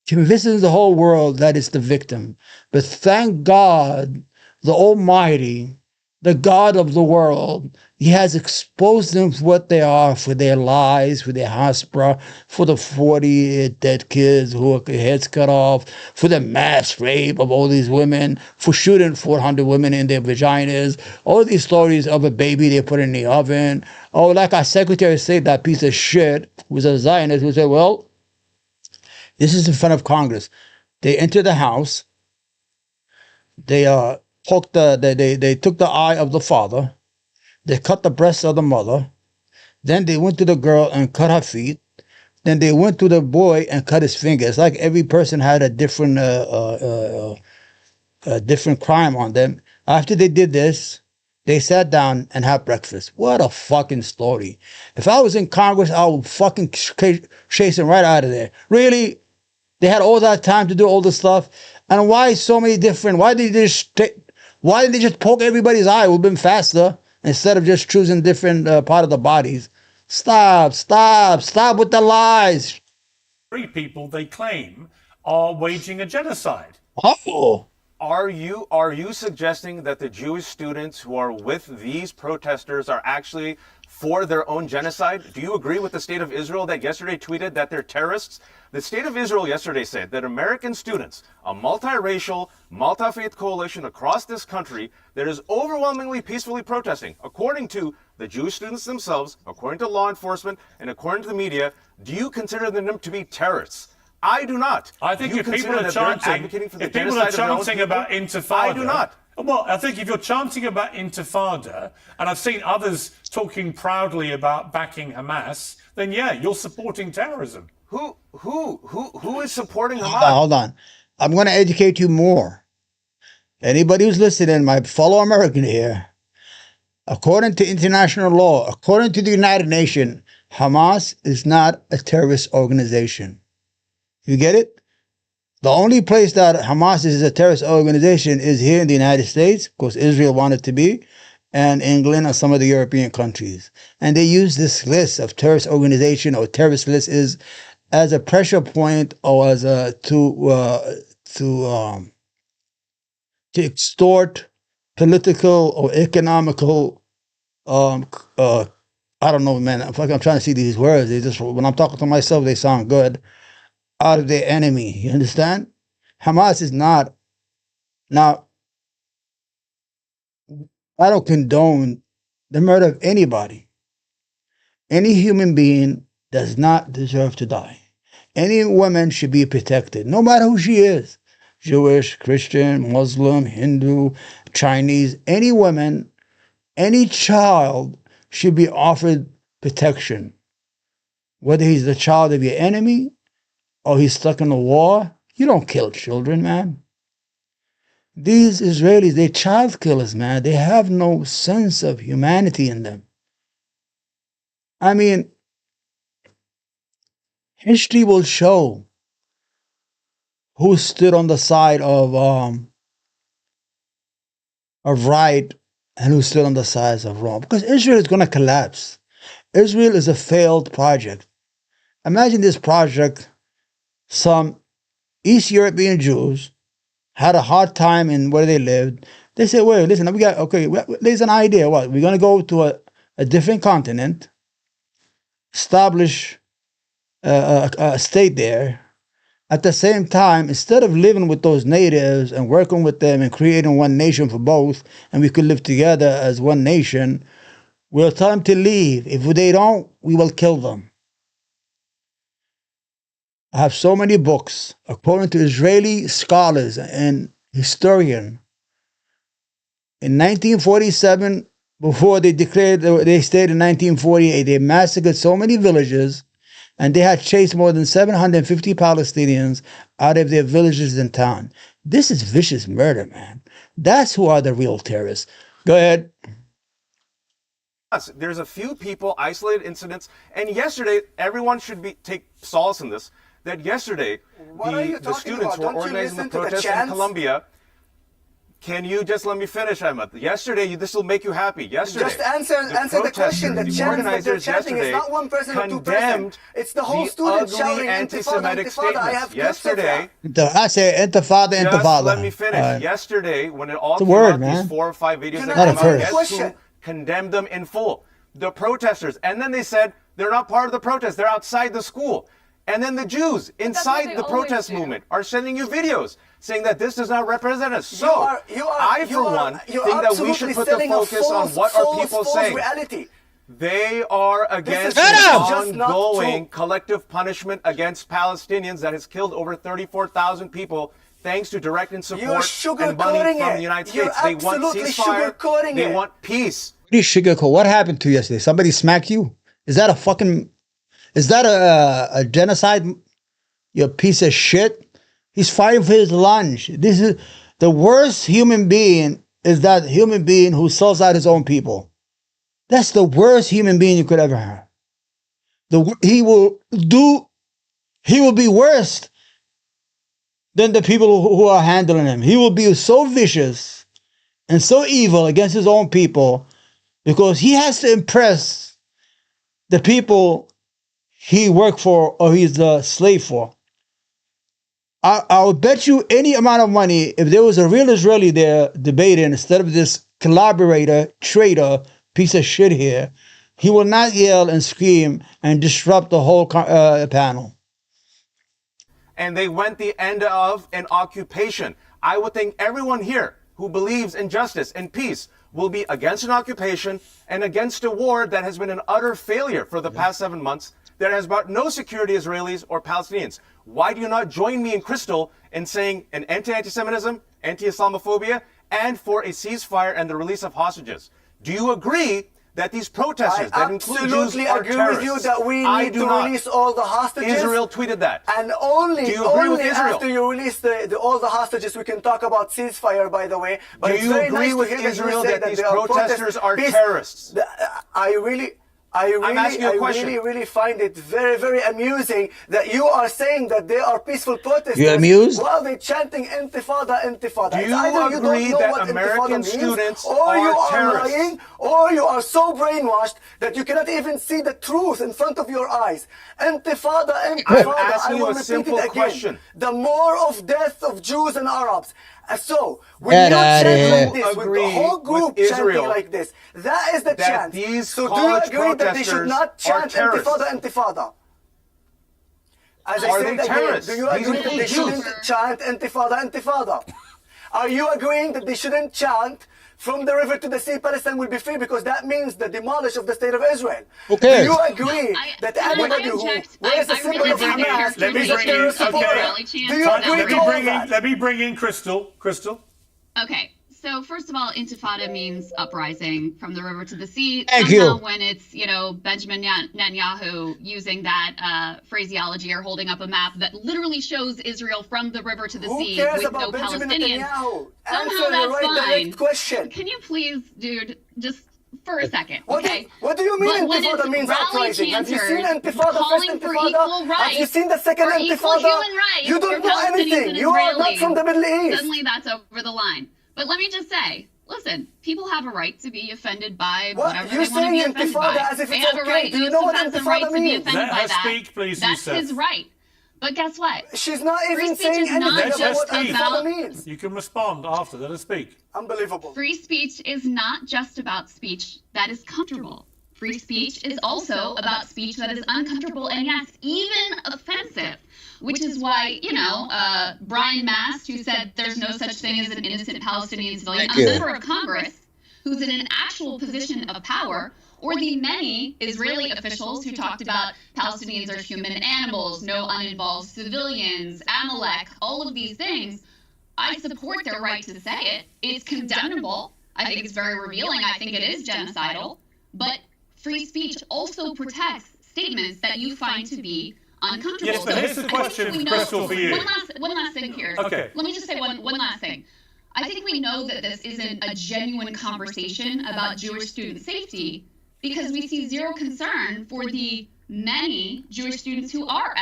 [SPEAKER 1] convinces the whole world that it's the victim. But thank God, the Almighty, the God of the world, He has exposed them for what they are, for their lies, for their hasbra, for the 40 dead kids who had heads cut off, for the mass rape of all these women, for shooting 400 women in their vaginas, all these stories of a baby they put in the oven. Oh, like our secretary said, that piece of shit was a Zionist who said, well, this is in front of Congress. They entered the house. They took the eye of the father. They cut the breasts of the mother. Then they went to the girl and cut her feet. Then they went to the boy and cut his fingers. Like every person had a different crime on them. After they did this, they sat down and had breakfast. What a fucking story. If I was in Congress, I would fucking chase them right out of there. Really? They had all that time to do all this stuff. And why so many different? Why didn't they just poke everybody's eye? It would have been faster instead of just choosing different part of the bodies. Stop with the lies.
[SPEAKER 4] Three people they claim are waging a genocide.
[SPEAKER 1] Oh.
[SPEAKER 6] Are you suggesting that the Jewish students who are with these protesters are actually for their own genocide? Do you agree with the State of Israel that yesterday tweeted that they're terrorists? The State of Israel yesterday said that American students, a multiracial, multi-faith coalition across this country that is overwhelmingly peacefully protesting, according to the Jewish students themselves, according to law enforcement, and according to the media, do you consider them to be terrorists? I do not.
[SPEAKER 4] I think if people are chanting about intifada,
[SPEAKER 6] I do not.
[SPEAKER 4] Well, I think if you're chanting about intifada, and I've seen others talking proudly about backing Hamas, then yeah, you're supporting terrorism.
[SPEAKER 6] Who is supporting Hamas?
[SPEAKER 1] Hold on. I'm going to educate you more. Anybody who's listening, my fellow American here, According to international law, according to the United Nations, Hamas is not a terrorist organization. You get it? The only place that Hamas is a terrorist organization is here in the United States, because Israel wanted to be, and England and some of the European countries. And they use this list of terrorist organization or terrorist list is as a pressure point or as a to extort political or economical I don't know, man. I'm trying to see these words. They just, when I'm talking to myself, they sound good. Out of their enemy. You understand? Hamas is not. Now, I don't condone the murder of anybody. Any human being does not deserve to die. Any woman should be protected, no matter who she is. Jewish, Christian, Muslim, Hindu, Chinese, any woman, any child should be offered protection. Whether he's the child of your enemy or he's stuck in a war, you don't kill children, man. These Israelis, they're child killers, man. They have no sense of humanity in them. I mean, history will show who stood on the side of right and who stood on the side of wrong. Because Israel is going to collapse. Israel is a failed project. Imagine this project, some East European Jews had a hard time in where they lived. They said, wait, listen, there's an idea. What? We're going to go to a different continent, establish a state there. At the same time, instead of living with those natives and working with them and creating one nation for both, and we could live together as one nation, we'll tell them to leave. If they don't, we will kill them. I have so many books, according to Israeli scholars and historians. In 1947, before they declared they stayed in 1948, they massacred so many villages, and they had chased more than 750 Palestinians out of their villages and town. This is vicious murder, man. That's who are the real terrorists. Go ahead.
[SPEAKER 6] There's a few people, isolated incidents, and yesterday, everyone should take solace in this, that yesterday, the students who were organizing the protest in Colombia. Can you just let me finish, Ahmed? Yesterday, this will make you happy. Yesterday,
[SPEAKER 7] just answer the question. The chants that they're chanting is not one person or two persons. It's the whole student shouting
[SPEAKER 6] anti-Semitic statements. Yesterday,
[SPEAKER 1] I say intifada, intifada.
[SPEAKER 6] Just let me finish. Yesterday, when it all came out, these 4 or 5 videos that came out, guess who condemned them in full? The protesters. And then they said they're not part of the protest. They're outside the school. And then the Jews inside the protest movement are sending you videos saying that this does not represent us. So, I, for one, think that we should put the focus on what are people saying. Reality. They are against the ongoing collective punishment against Palestinians that has killed over 34,000 people thanks to direct and support and money from the United States. They want ceasefire. They want peace.
[SPEAKER 1] What happened to you yesterday? Somebody smacked you? Is that a genocide? You piece of shit. He's fighting for his lunch. This is the worst human being, is that human being who sells out his own people. That's the worst human being you could ever have. He will be worse than the people who are handling him. He will be so vicious and so evil against his own people because he has to impress the people he worked for or he's a slave for. I would bet you any amount of money, if there was a real Israeli there debating instead of this collaborator, traitor, piece of shit here, he will not yell and scream and disrupt the whole panel.
[SPEAKER 6] And they went the end of an occupation. I would think everyone here who believes in justice and peace will be against an occupation and against a war that has been an utter failure for the past 7 months, that has brought no security Israelis or Palestinians. Why do you not join me and Crystal in saying an anti-Semitism, anti-Islamophobia, and for a ceasefire and the release of hostages? Do you agree that these protesters,
[SPEAKER 7] I
[SPEAKER 6] that include Jews,
[SPEAKER 7] absolutely
[SPEAKER 6] are
[SPEAKER 7] agree
[SPEAKER 6] terrorists.
[SPEAKER 7] with you that we
[SPEAKER 6] I
[SPEAKER 7] need
[SPEAKER 6] do
[SPEAKER 7] to
[SPEAKER 6] not.
[SPEAKER 7] release all the hostages.
[SPEAKER 6] Israel tweeted that.
[SPEAKER 7] And only,
[SPEAKER 6] Do you agree with
[SPEAKER 7] only
[SPEAKER 6] Israel?
[SPEAKER 7] after you release all the hostages, we can talk about ceasefire, by the way. But
[SPEAKER 6] Do
[SPEAKER 7] it's
[SPEAKER 6] you
[SPEAKER 7] very
[SPEAKER 6] agree
[SPEAKER 7] nice
[SPEAKER 6] with
[SPEAKER 7] to hear
[SPEAKER 6] Israel
[SPEAKER 7] you say
[SPEAKER 6] that these
[SPEAKER 7] they are
[SPEAKER 6] protesters are
[SPEAKER 7] peace-
[SPEAKER 6] terrorists?
[SPEAKER 7] I'm
[SPEAKER 6] asking you a question.
[SPEAKER 7] really find it very, very amusing that you are saying that they are peaceful protesters.
[SPEAKER 1] You amused?
[SPEAKER 7] While they're chanting Intifada, Intifada.
[SPEAKER 6] Do
[SPEAKER 7] It's
[SPEAKER 6] you
[SPEAKER 7] either you
[SPEAKER 6] agree
[SPEAKER 7] don't know
[SPEAKER 6] that
[SPEAKER 7] what
[SPEAKER 6] American
[SPEAKER 7] Intifada means,
[SPEAKER 6] students
[SPEAKER 7] or
[SPEAKER 6] are
[SPEAKER 7] you are
[SPEAKER 6] terrorists?
[SPEAKER 7] lying, or you are so brainwashed that you cannot even see the truth in front of your eyes. Intifada, Intifada.
[SPEAKER 6] asking
[SPEAKER 7] I
[SPEAKER 6] you
[SPEAKER 7] will
[SPEAKER 6] a
[SPEAKER 7] repeat
[SPEAKER 6] simple
[SPEAKER 7] it again.
[SPEAKER 6] question.
[SPEAKER 7] The more of death of Jews and Arabs. So when
[SPEAKER 1] Get
[SPEAKER 7] you
[SPEAKER 1] outta
[SPEAKER 7] chant
[SPEAKER 1] here.
[SPEAKER 7] like this, with the
[SPEAKER 6] Agree
[SPEAKER 7] whole
[SPEAKER 6] with
[SPEAKER 7] group
[SPEAKER 6] Israel
[SPEAKER 7] chanting like this, that is the
[SPEAKER 6] that
[SPEAKER 7] chant.
[SPEAKER 6] these
[SPEAKER 7] So do you
[SPEAKER 6] college
[SPEAKER 7] agree that they should not
[SPEAKER 6] protesters are
[SPEAKER 7] chant
[SPEAKER 6] terrorists?
[SPEAKER 7] Intifada, Intifada? As I
[SPEAKER 6] Are
[SPEAKER 7] said
[SPEAKER 6] they
[SPEAKER 7] again,
[SPEAKER 6] terrorists?
[SPEAKER 7] do you
[SPEAKER 6] These
[SPEAKER 7] agree
[SPEAKER 6] are
[SPEAKER 7] that they
[SPEAKER 6] Jews.
[SPEAKER 7] shouldn't chant Intifada, Intifada? Are you agreeing that they shouldn't chant from the river to the sea, Palestine will be free, because that means the demolish of the state of Israel?
[SPEAKER 1] Okay.
[SPEAKER 7] Do you agree that
[SPEAKER 9] I
[SPEAKER 7] anybody who
[SPEAKER 9] object.
[SPEAKER 7] wears a
[SPEAKER 9] I
[SPEAKER 7] symbol
[SPEAKER 9] really
[SPEAKER 7] of
[SPEAKER 9] think
[SPEAKER 7] Hamas
[SPEAKER 4] Let me
[SPEAKER 7] is a
[SPEAKER 4] bring in-
[SPEAKER 7] terrorist
[SPEAKER 4] okay.
[SPEAKER 7] supporter? Do you
[SPEAKER 4] Fine,
[SPEAKER 7] agree
[SPEAKER 4] let
[SPEAKER 7] to
[SPEAKER 4] me
[SPEAKER 7] all
[SPEAKER 4] bring in.
[SPEAKER 7] that?
[SPEAKER 4] Let me bring in Crystal. Crystal.
[SPEAKER 9] Okay, so first of all, Intifada means uprising from the river to the sea.
[SPEAKER 1] Thank
[SPEAKER 9] Somehow
[SPEAKER 1] you.
[SPEAKER 9] when it's, Benjamin Netanyahu using that phraseology or holding up a map that literally shows Israel from the river to the
[SPEAKER 7] Who
[SPEAKER 9] sea
[SPEAKER 7] cares
[SPEAKER 9] with
[SPEAKER 7] about
[SPEAKER 9] no
[SPEAKER 7] Benjamin
[SPEAKER 9] Palestinians.
[SPEAKER 7] Netanyahu?
[SPEAKER 9] Somehow
[SPEAKER 7] Answer the
[SPEAKER 9] that's
[SPEAKER 7] right
[SPEAKER 9] fine.
[SPEAKER 7] direct question.
[SPEAKER 9] Can you please, dude, just for a second,
[SPEAKER 7] What
[SPEAKER 9] okay?
[SPEAKER 7] do you mean
[SPEAKER 9] But when
[SPEAKER 7] Intifada
[SPEAKER 9] it's
[SPEAKER 7] means
[SPEAKER 9] rally
[SPEAKER 7] uprising? Have you seen
[SPEAKER 9] chanters
[SPEAKER 7] Intifada, first
[SPEAKER 9] calling for equal
[SPEAKER 7] Intifada? Have you
[SPEAKER 9] rights,
[SPEAKER 7] seen the second
[SPEAKER 9] for equal
[SPEAKER 7] Intifada?
[SPEAKER 9] human rights
[SPEAKER 7] You
[SPEAKER 9] for
[SPEAKER 7] don't know
[SPEAKER 9] Palestinians
[SPEAKER 7] anything.
[SPEAKER 9] and
[SPEAKER 7] You are not
[SPEAKER 9] Israelis,
[SPEAKER 7] from the Middle East.
[SPEAKER 9] Suddenly that's over the line. But let me just say, listen, people have a right to be offended by
[SPEAKER 7] What?
[SPEAKER 9] whatever
[SPEAKER 7] You're
[SPEAKER 9] they want to be
[SPEAKER 7] saying
[SPEAKER 9] offended
[SPEAKER 7] Intifada
[SPEAKER 9] by.
[SPEAKER 7] as if
[SPEAKER 9] They
[SPEAKER 7] it's
[SPEAKER 9] have a
[SPEAKER 7] okay.
[SPEAKER 9] right.
[SPEAKER 7] Do you know what
[SPEAKER 9] Yusuf has a
[SPEAKER 7] Intifada
[SPEAKER 9] right to be
[SPEAKER 7] means?
[SPEAKER 9] offended
[SPEAKER 4] Let
[SPEAKER 9] by
[SPEAKER 4] her
[SPEAKER 9] that.
[SPEAKER 4] speak, please,
[SPEAKER 9] That's
[SPEAKER 4] Yusuf.
[SPEAKER 9] his right. But guess what?
[SPEAKER 7] She's not
[SPEAKER 9] Free
[SPEAKER 7] even
[SPEAKER 9] speech
[SPEAKER 7] saying
[SPEAKER 9] is not
[SPEAKER 7] anything
[SPEAKER 4] Let
[SPEAKER 7] about
[SPEAKER 4] her
[SPEAKER 7] what
[SPEAKER 4] speak.
[SPEAKER 7] Intifada means.
[SPEAKER 4] You can respond after. Let her speak.
[SPEAKER 7] Unbelievable.
[SPEAKER 9] Free speech is not just about speech that is comfortable. Free speech is also about speech that is uncomfortable and, yes, even offensive. Which is why, Brian Mast, who said there's no such thing as an innocent Palestinian civilian,
[SPEAKER 1] Thank
[SPEAKER 9] a
[SPEAKER 1] you.
[SPEAKER 9] member of Congress who's in an actual position of power, or the many Israeli officials who talked about Palestinians are human animals, no uninvolved civilians, Amalek, all of these things. I support their right to say it. It's condemnable. I think it's very revealing. I think it is genocidal. But free speech also protects statements that you find to be uncomfortable.
[SPEAKER 4] Yes, but here's the question, Crystal, for you.
[SPEAKER 9] One last thing here.
[SPEAKER 4] Okay.
[SPEAKER 9] Let me just say one last thing. I think we know that this isn't a genuine conversation about Jewish student safety because we see zero concern for the many Jewish students who are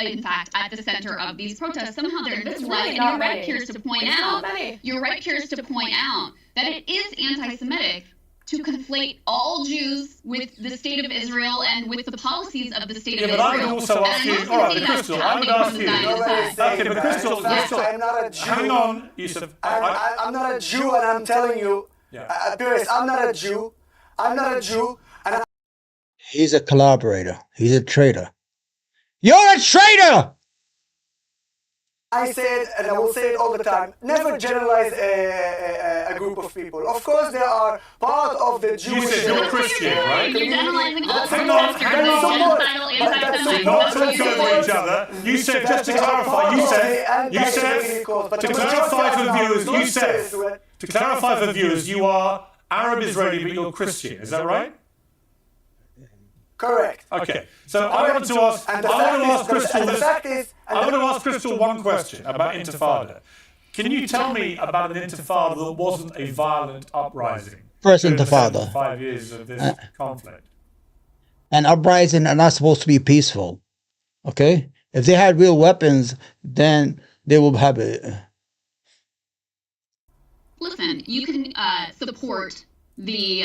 [SPEAKER 9] in fact at the center of these protests. Somehow they're invisible.
[SPEAKER 5] really
[SPEAKER 9] And
[SPEAKER 5] not
[SPEAKER 9] you're right,
[SPEAKER 5] many.
[SPEAKER 9] Pierce, to point
[SPEAKER 5] It's
[SPEAKER 9] out.
[SPEAKER 5] not many.
[SPEAKER 9] You're right, Pierce, to point out that it is anti-Semitic to conflate all Jews with the state of Israel and with the policies of the state
[SPEAKER 4] Yeah,
[SPEAKER 9] of
[SPEAKER 4] but I
[SPEAKER 9] Israel.
[SPEAKER 4] would also ask
[SPEAKER 9] And
[SPEAKER 4] you.
[SPEAKER 9] I'm
[SPEAKER 4] All
[SPEAKER 9] not
[SPEAKER 4] right,
[SPEAKER 9] saying
[SPEAKER 4] but
[SPEAKER 9] that's
[SPEAKER 4] Crystal, I would
[SPEAKER 9] happening
[SPEAKER 4] ask
[SPEAKER 9] from
[SPEAKER 4] you.
[SPEAKER 9] the Zionist
[SPEAKER 7] Nobody's
[SPEAKER 9] side.
[SPEAKER 7] saying
[SPEAKER 4] Okay, but
[SPEAKER 7] that.
[SPEAKER 4] Crystal,
[SPEAKER 7] In fact,
[SPEAKER 4] Crystal,
[SPEAKER 7] I'm not a Jew.
[SPEAKER 4] hang on, Yusuf.
[SPEAKER 7] I'm not a Jew, and I'm telling you,
[SPEAKER 4] Yeah.
[SPEAKER 7] Paris, I'm not a Jew. I'm not a Jew, and
[SPEAKER 1] He's a collaborator. He's a traitor. You're a traitor!
[SPEAKER 7] I say it, and I will say it all the time, never generalize a group of people. Of course, they are part of the Jewish...
[SPEAKER 4] said you're Christian, right?
[SPEAKER 9] You're generalizing all
[SPEAKER 4] Hang on,
[SPEAKER 9] protesters
[SPEAKER 4] hang
[SPEAKER 9] as
[SPEAKER 4] on.
[SPEAKER 9] genocidal,
[SPEAKER 7] But that's
[SPEAKER 9] anti-Semitic.
[SPEAKER 4] Not
[SPEAKER 7] support-
[SPEAKER 4] talking over each other. You said, just to clarify, you said, to clarify for viewers, you are Arab Israeli, but you're Christian. Is that right?
[SPEAKER 7] Correct.
[SPEAKER 4] Okay. So I want to ask,
[SPEAKER 7] And the
[SPEAKER 4] I want to ask
[SPEAKER 7] fact is,
[SPEAKER 4] Crystal
[SPEAKER 7] and the
[SPEAKER 4] this.
[SPEAKER 7] fact is,
[SPEAKER 4] I want to ask Crystal one question about Intifada. Can you tell me about an Intifada that wasn't a violent uprising?
[SPEAKER 1] First
[SPEAKER 4] during the
[SPEAKER 1] Intifada.
[SPEAKER 4] 75 years of this conflict.
[SPEAKER 1] And uprising are not supposed to be peaceful. Okay? If they had real weapons, then they will have it.
[SPEAKER 9] Listen, you can support the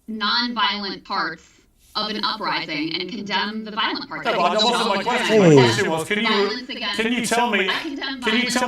[SPEAKER 9] non-violent parts of an uprising and condemn the violent parts.
[SPEAKER 4] No,
[SPEAKER 9] I
[SPEAKER 4] but
[SPEAKER 9] think
[SPEAKER 4] that wasn't my
[SPEAKER 9] those
[SPEAKER 4] question.
[SPEAKER 9] are
[SPEAKER 4] My
[SPEAKER 1] Hey.
[SPEAKER 4] question was, can you tell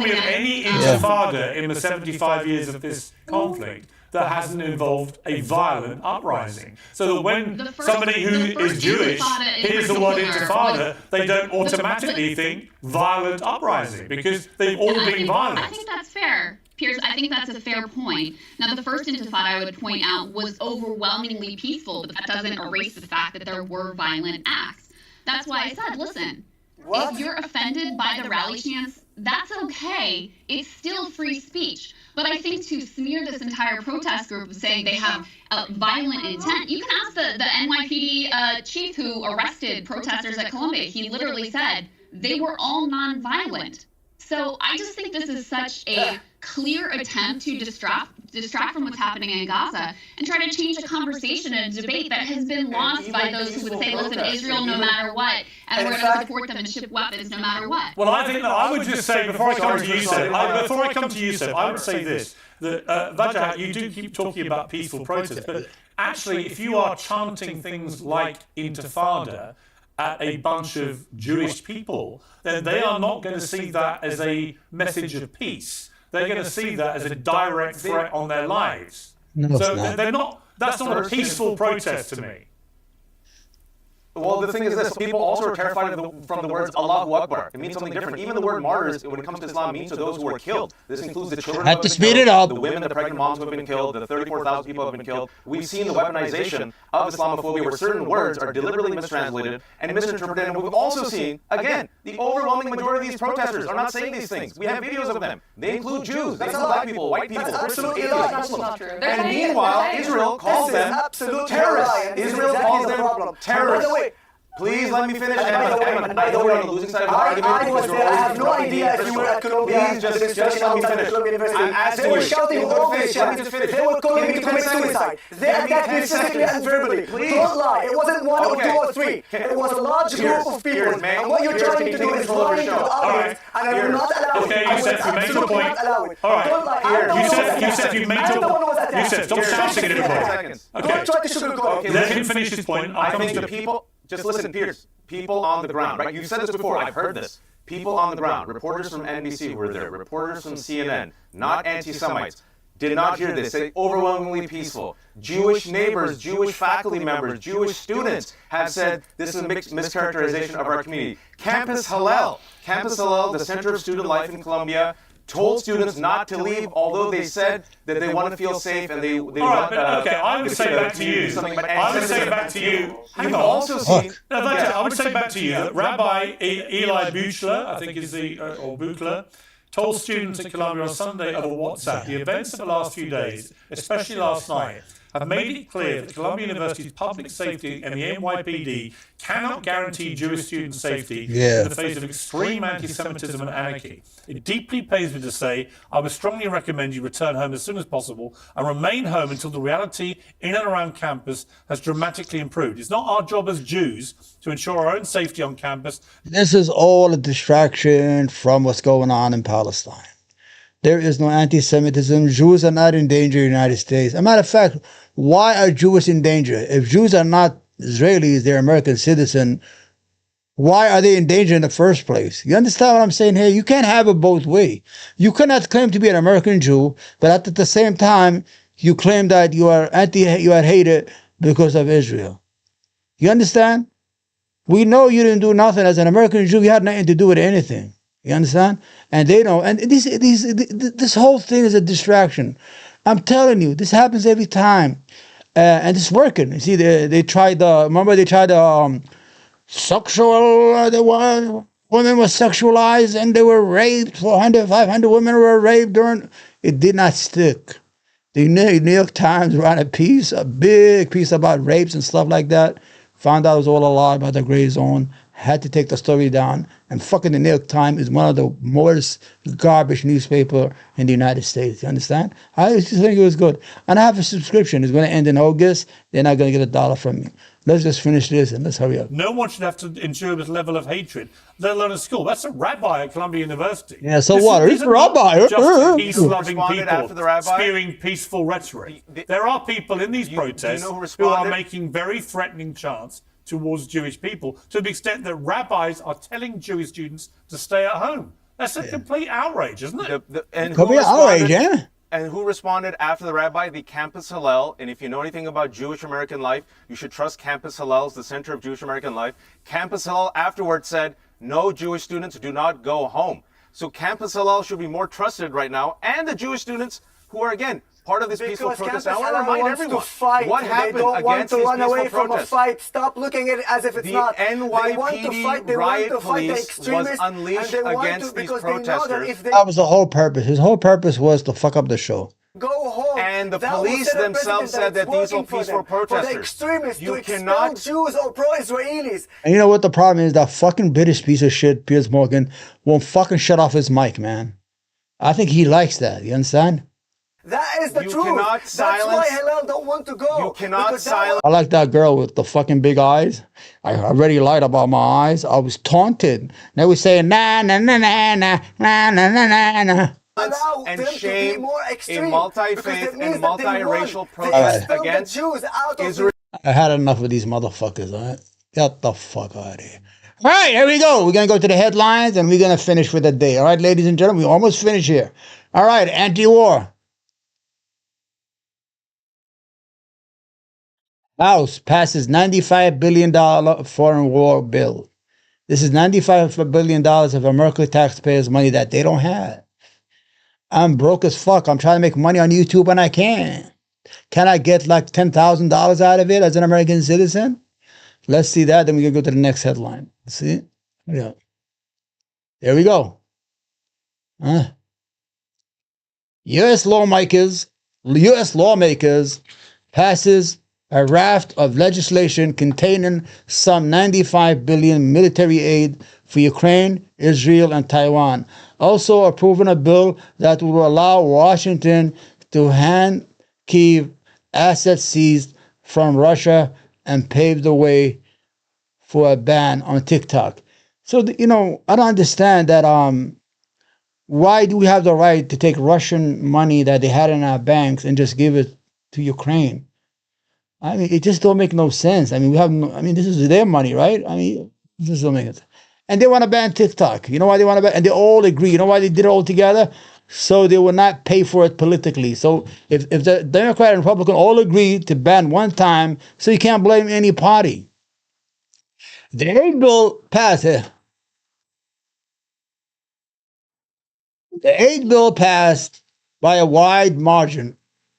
[SPEAKER 4] me of any Intifada in the 75 years of this conflict that hasn't involved a violent uprising? So that when
[SPEAKER 9] The first-
[SPEAKER 4] somebody who
[SPEAKER 9] the first
[SPEAKER 4] is Jewish
[SPEAKER 9] Intifada in
[SPEAKER 4] hears the word
[SPEAKER 9] particular
[SPEAKER 4] Intifada, they don't automatically think violent uprising because they've all been
[SPEAKER 9] I
[SPEAKER 4] violent.
[SPEAKER 9] think that's fair, Piers. I think that's a fair point. Now, the first Intifada I would point out was overwhelmingly peaceful, but that doesn't erase the fact that there were violent acts. That's why I said, listen,
[SPEAKER 7] What?
[SPEAKER 9] if you're offended by the rally chants that's okay. It's still free speech. But I think to smear this entire protest group of saying they have violent intent, you can ask the NYPD chief who arrested protesters at Columbia. He literally said they were all nonviolent. So I just think this is such a clear attempt to distract from what's happening in Gaza and try to change a conversation and a debate that has been lost by those who would say, listen, Israel no matter what, and we're going to support them and ship weapons no matter what.
[SPEAKER 4] Well, I think that I would just say, before I come to you, Yusuf, I would say this, that Wajahat, you do keep talking about peaceful protests, but actually, if you are chanting things like Intifada at a bunch of Jewish people, then they are not going to see that as a message of peace. They're going to see that as a direct threat on their lives.
[SPEAKER 1] No,
[SPEAKER 4] so
[SPEAKER 1] it's not.
[SPEAKER 4] That's not a peaceful protest to me.
[SPEAKER 6] Well, the thing is this, people also are terrified from the words Allahu Akbar. It means something different. Even the word martyrs, when it comes to Islam, means to those who were killed. This includes the children who have been killed, the women, the pregnant moms who have been killed, the 34,000 people who have been killed. We've seen the weaponization of Islamophobia where certain words are deliberately mistranslated and misinterpreted. And we've also seen, again, the overwhelming majority of these protesters are not saying these things. We have videos of them. They include Jews, they include black people, white people, Christians, atheists, Muslims. And meanwhile, Israel calls them terrorists. Israel calls them terrorists. Please let me finish. Ahmed, I know we're on the losing side of the argument.
[SPEAKER 7] I was there. I have no idea if you were at Columbia.
[SPEAKER 6] Please just let me finish. I'm asking
[SPEAKER 7] they
[SPEAKER 6] you.
[SPEAKER 7] were shouting all this shit.
[SPEAKER 6] Let me just finish.
[SPEAKER 7] They were calling me to commit suicide. They attacked me physically and verbally.
[SPEAKER 6] Please.
[SPEAKER 7] Don't lie. It wasn't one or two or three. It was a large group of people. And what you're trying to do is lying to the audience. And I will not allow it.
[SPEAKER 4] Okay, Yusuf, you made your point.
[SPEAKER 7] All right. Don't lie.
[SPEAKER 4] Yusuf, you made your point. Yusuf, stop shouting at everybody.
[SPEAKER 7] Don't try to sugarcoat it.
[SPEAKER 4] Let him finish his point.
[SPEAKER 6] I think the people, just listen, Pierce. People on the ground, right? You've said this before. I've heard this. People on the ground, reporters from NBC who were there, reporters from CNN, not anti-Semites, did not hear this. They overwhelmingly peaceful. Jewish neighbors, Jewish faculty members, Jewish students have said this is a mischaracterization of our community. Campus Hillel, the Center of Student Life in Columbia, told students not to leave, although they said that they want to feel safe and they want.
[SPEAKER 4] Okay, I would say back to you. I would say back to you.
[SPEAKER 6] You've also seen.
[SPEAKER 4] I would say back to you that Rabbi Eli Buchler, I think is or Buchler, told students at Columbia on Sunday over WhatsApp, the events of the last few days, especially last night, have made it clear that Columbia University's public safety and the NYPD cannot guarantee Jewish students' safety in the face of extreme anti-Semitism and anarchy. It deeply pains me to say I would strongly recommend you return home as soon as possible and remain home until the reality in and around campus has dramatically improved. It's not our job as Jews to ensure our own safety on campus.
[SPEAKER 1] This is all a distraction from what's going on in Palestine. There is no anti-Semitism. Jews are not in danger in the United States. As a matter of fact, why are Jews in danger? If Jews are not Israelis, they're American citizens, why are they in danger in the first place? You understand what I'm saying here? You can't have it both ways. You cannot claim to be an American Jew, but at the same time, you claim that you are hated because of Israel. You understand? We know you didn't do nothing as an American Jew. You had nothing to do with anything. You understand? And they don't. And this whole thing is a distraction. I'm telling you, this happens every time. And it's working. You see, they tried sexual, women were sexualized and they were raped. 400, 500 women were raped it did not stick. The New York Times ran a big piece about rapes and stuff like that. Found out it was all a lie by the Gray Zone. Had to take the story down. And fucking the New York Times is one of the most garbage newspaper in the United States. You understand? I just think it was good. And I have a subscription. It's going to end in August. They're not going to get $1 from me. Let's just finish this and let's hurry up.
[SPEAKER 4] No one should have to endure this level of hatred, let alone at school. That's a rabbi at Columbia University.
[SPEAKER 1] Yeah, so what? He's a rabbi.
[SPEAKER 4] Just peace-loving people spewing peaceful rhetoric. There are people in these protests who are making very threatening chants towards Jewish people to the extent that rabbis are telling Jewish students to stay at home. That's a complete outrage, isn't it?
[SPEAKER 6] And who responded after the rabbi? The Campus Hillel. And if you know anything about Jewish American life, you should trust Campus Hillel as the center of Jewish American life. Campus Hillel afterwards said, no Jewish students do not go home. So Campus Hillel should be more trusted right now. And the Jewish students who are, again, part of this peaceful
[SPEAKER 7] Because
[SPEAKER 6] protest.
[SPEAKER 7] Campus
[SPEAKER 6] I want to
[SPEAKER 7] Halal
[SPEAKER 6] remind
[SPEAKER 7] wants
[SPEAKER 6] everyone
[SPEAKER 7] to fight.
[SPEAKER 6] what
[SPEAKER 7] They
[SPEAKER 6] happened
[SPEAKER 7] don't want
[SPEAKER 6] against
[SPEAKER 7] to
[SPEAKER 6] these
[SPEAKER 7] run away
[SPEAKER 6] peaceful
[SPEAKER 7] from a
[SPEAKER 6] protests.
[SPEAKER 7] fight. Stop looking at it as if it's
[SPEAKER 6] The
[SPEAKER 7] not. They want to
[SPEAKER 6] NYPD
[SPEAKER 7] fight. They
[SPEAKER 6] riot
[SPEAKER 7] want to fight the
[SPEAKER 6] police
[SPEAKER 7] extremists.
[SPEAKER 6] was unleashed
[SPEAKER 7] and they want
[SPEAKER 6] against
[SPEAKER 7] to,
[SPEAKER 6] these
[SPEAKER 7] because they know that
[SPEAKER 6] protesters.
[SPEAKER 7] if they
[SPEAKER 1] That was the whole purpose. His whole purpose was to fuck up the show.
[SPEAKER 7] go home,
[SPEAKER 6] And the
[SPEAKER 7] that will
[SPEAKER 6] police
[SPEAKER 7] set a
[SPEAKER 6] themselves
[SPEAKER 7] precedent
[SPEAKER 6] said that
[SPEAKER 7] it's
[SPEAKER 6] these were
[SPEAKER 7] working for
[SPEAKER 6] peaceful
[SPEAKER 7] them, For the
[SPEAKER 6] protesters.
[SPEAKER 7] extremists
[SPEAKER 6] You
[SPEAKER 7] to expel
[SPEAKER 6] cannot-
[SPEAKER 7] Jews or pro-Israelis.
[SPEAKER 1] And you know what the problem is? That fucking British piece of shit, Piers Morgan, won't fucking shut off his mic, man. I think he likes that. You understand?
[SPEAKER 7] That is the
[SPEAKER 6] You
[SPEAKER 7] truth.
[SPEAKER 6] cannot
[SPEAKER 7] That's
[SPEAKER 6] silence-
[SPEAKER 7] why Hillel don't want to go.
[SPEAKER 6] You cannot
[SPEAKER 7] because that
[SPEAKER 6] silence-
[SPEAKER 1] I like that girl with the fucking big eyes. I already lied about my eyes. I was taunted. Now we say na na na na na na na na na.
[SPEAKER 7] allow
[SPEAKER 6] and
[SPEAKER 7] them to be
[SPEAKER 6] shame
[SPEAKER 7] more
[SPEAKER 6] a
[SPEAKER 7] extreme,
[SPEAKER 6] multi-faith
[SPEAKER 7] because that
[SPEAKER 6] and
[SPEAKER 7] means that they
[SPEAKER 6] multiracial
[SPEAKER 7] want to
[SPEAKER 6] protest
[SPEAKER 7] expel the
[SPEAKER 6] against
[SPEAKER 7] Jews out of
[SPEAKER 6] Israel.
[SPEAKER 1] I had enough of these motherfuckers, all right? Get the fuck out of here. All right, here we go. We're going to go to the headlines and we're going to finish for the day. All right, ladies and gentlemen, we almost finished here. All right, anti-war. House passes $95 billion foreign war bill. This is $95 billion of American taxpayers' money that they don't have. I'm broke as fuck. I'm trying to make money on YouTube and I can't. Can I get like $10,000 out of it as an American citizen? Let's see that. Then we can go to the next headline. See? Yeah. There we go. Huh? U.S. lawmakers passes a raft of legislation containing some $95 billion military aid for Ukraine, Israel, and Taiwan. Also approving a bill that will allow Washington to hand Kyiv assets seized from Russia and pave the way for a ban on TikTok. So, you know, I don't understand that. Why do we have the right to take Russian money that they had in our banks and just give it to Ukraine? I mean, it just don't make no sense. I mean, this is their money, right? I mean, this just don't make it. And they want to ban TikTok. You know why they want to ban? And they all agree. You know why they did it all together? So they will not pay for it politically. So if the Democrat and Republican all agree to ban one time, so you can't blame any party. The aid bill passed. The aid bill passed by a wide margin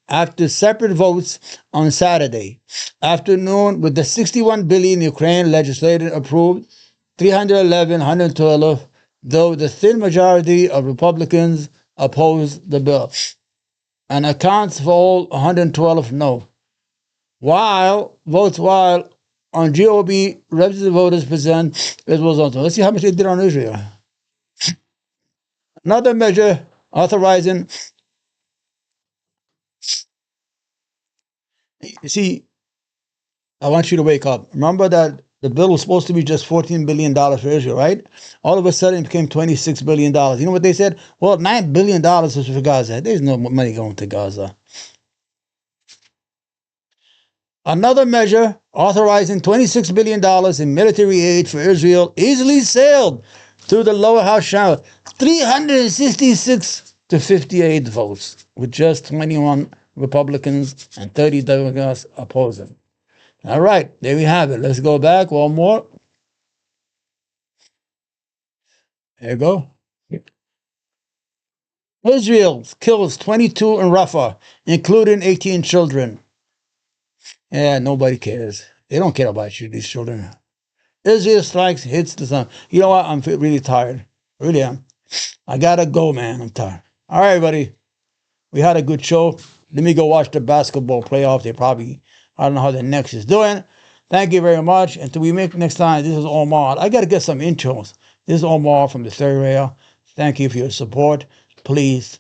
[SPEAKER 1] after separate votes on Saturday afternoon, with the $61 billion Ukraine legislature approved 311, 112, though the thin majority of Republicans opposed the bill, and accounts for all 112 no. While on GOP, registered voters present, it was also. Let's see how much they did on Israel. Another measure authorizing. You see, I want you to wake up. Remember that the bill was supposed to be just $14 billion for Israel, right? All of a sudden, it became $26 billion. You know what they said? Well, $9 billion is for Gaza. There's no money going to Gaza. Another measure authorizing $26 billion in military aid for Israel easily sailed through the lower house channel. 366 to 58 votes, with just 21 Republicans and 30 Democrats opposing. All right, there we have it. Let's go back one more. There you go. Israel kills 22 in Rafah, including 18 children. Yeah, nobody cares. They don't care about you, these children. Israel strikes, hits the sun. You know what? I'm really tired. I really am. I gotta go, man. I'm tired. All right, everybody. We had a good show. Let me go watch the basketball playoff. I don't know how the next is doing. Thank you very much. Until we meet next time, this is Omar. I got to get some intros. This is Omar from the Third Rail. Thank you for your support. Please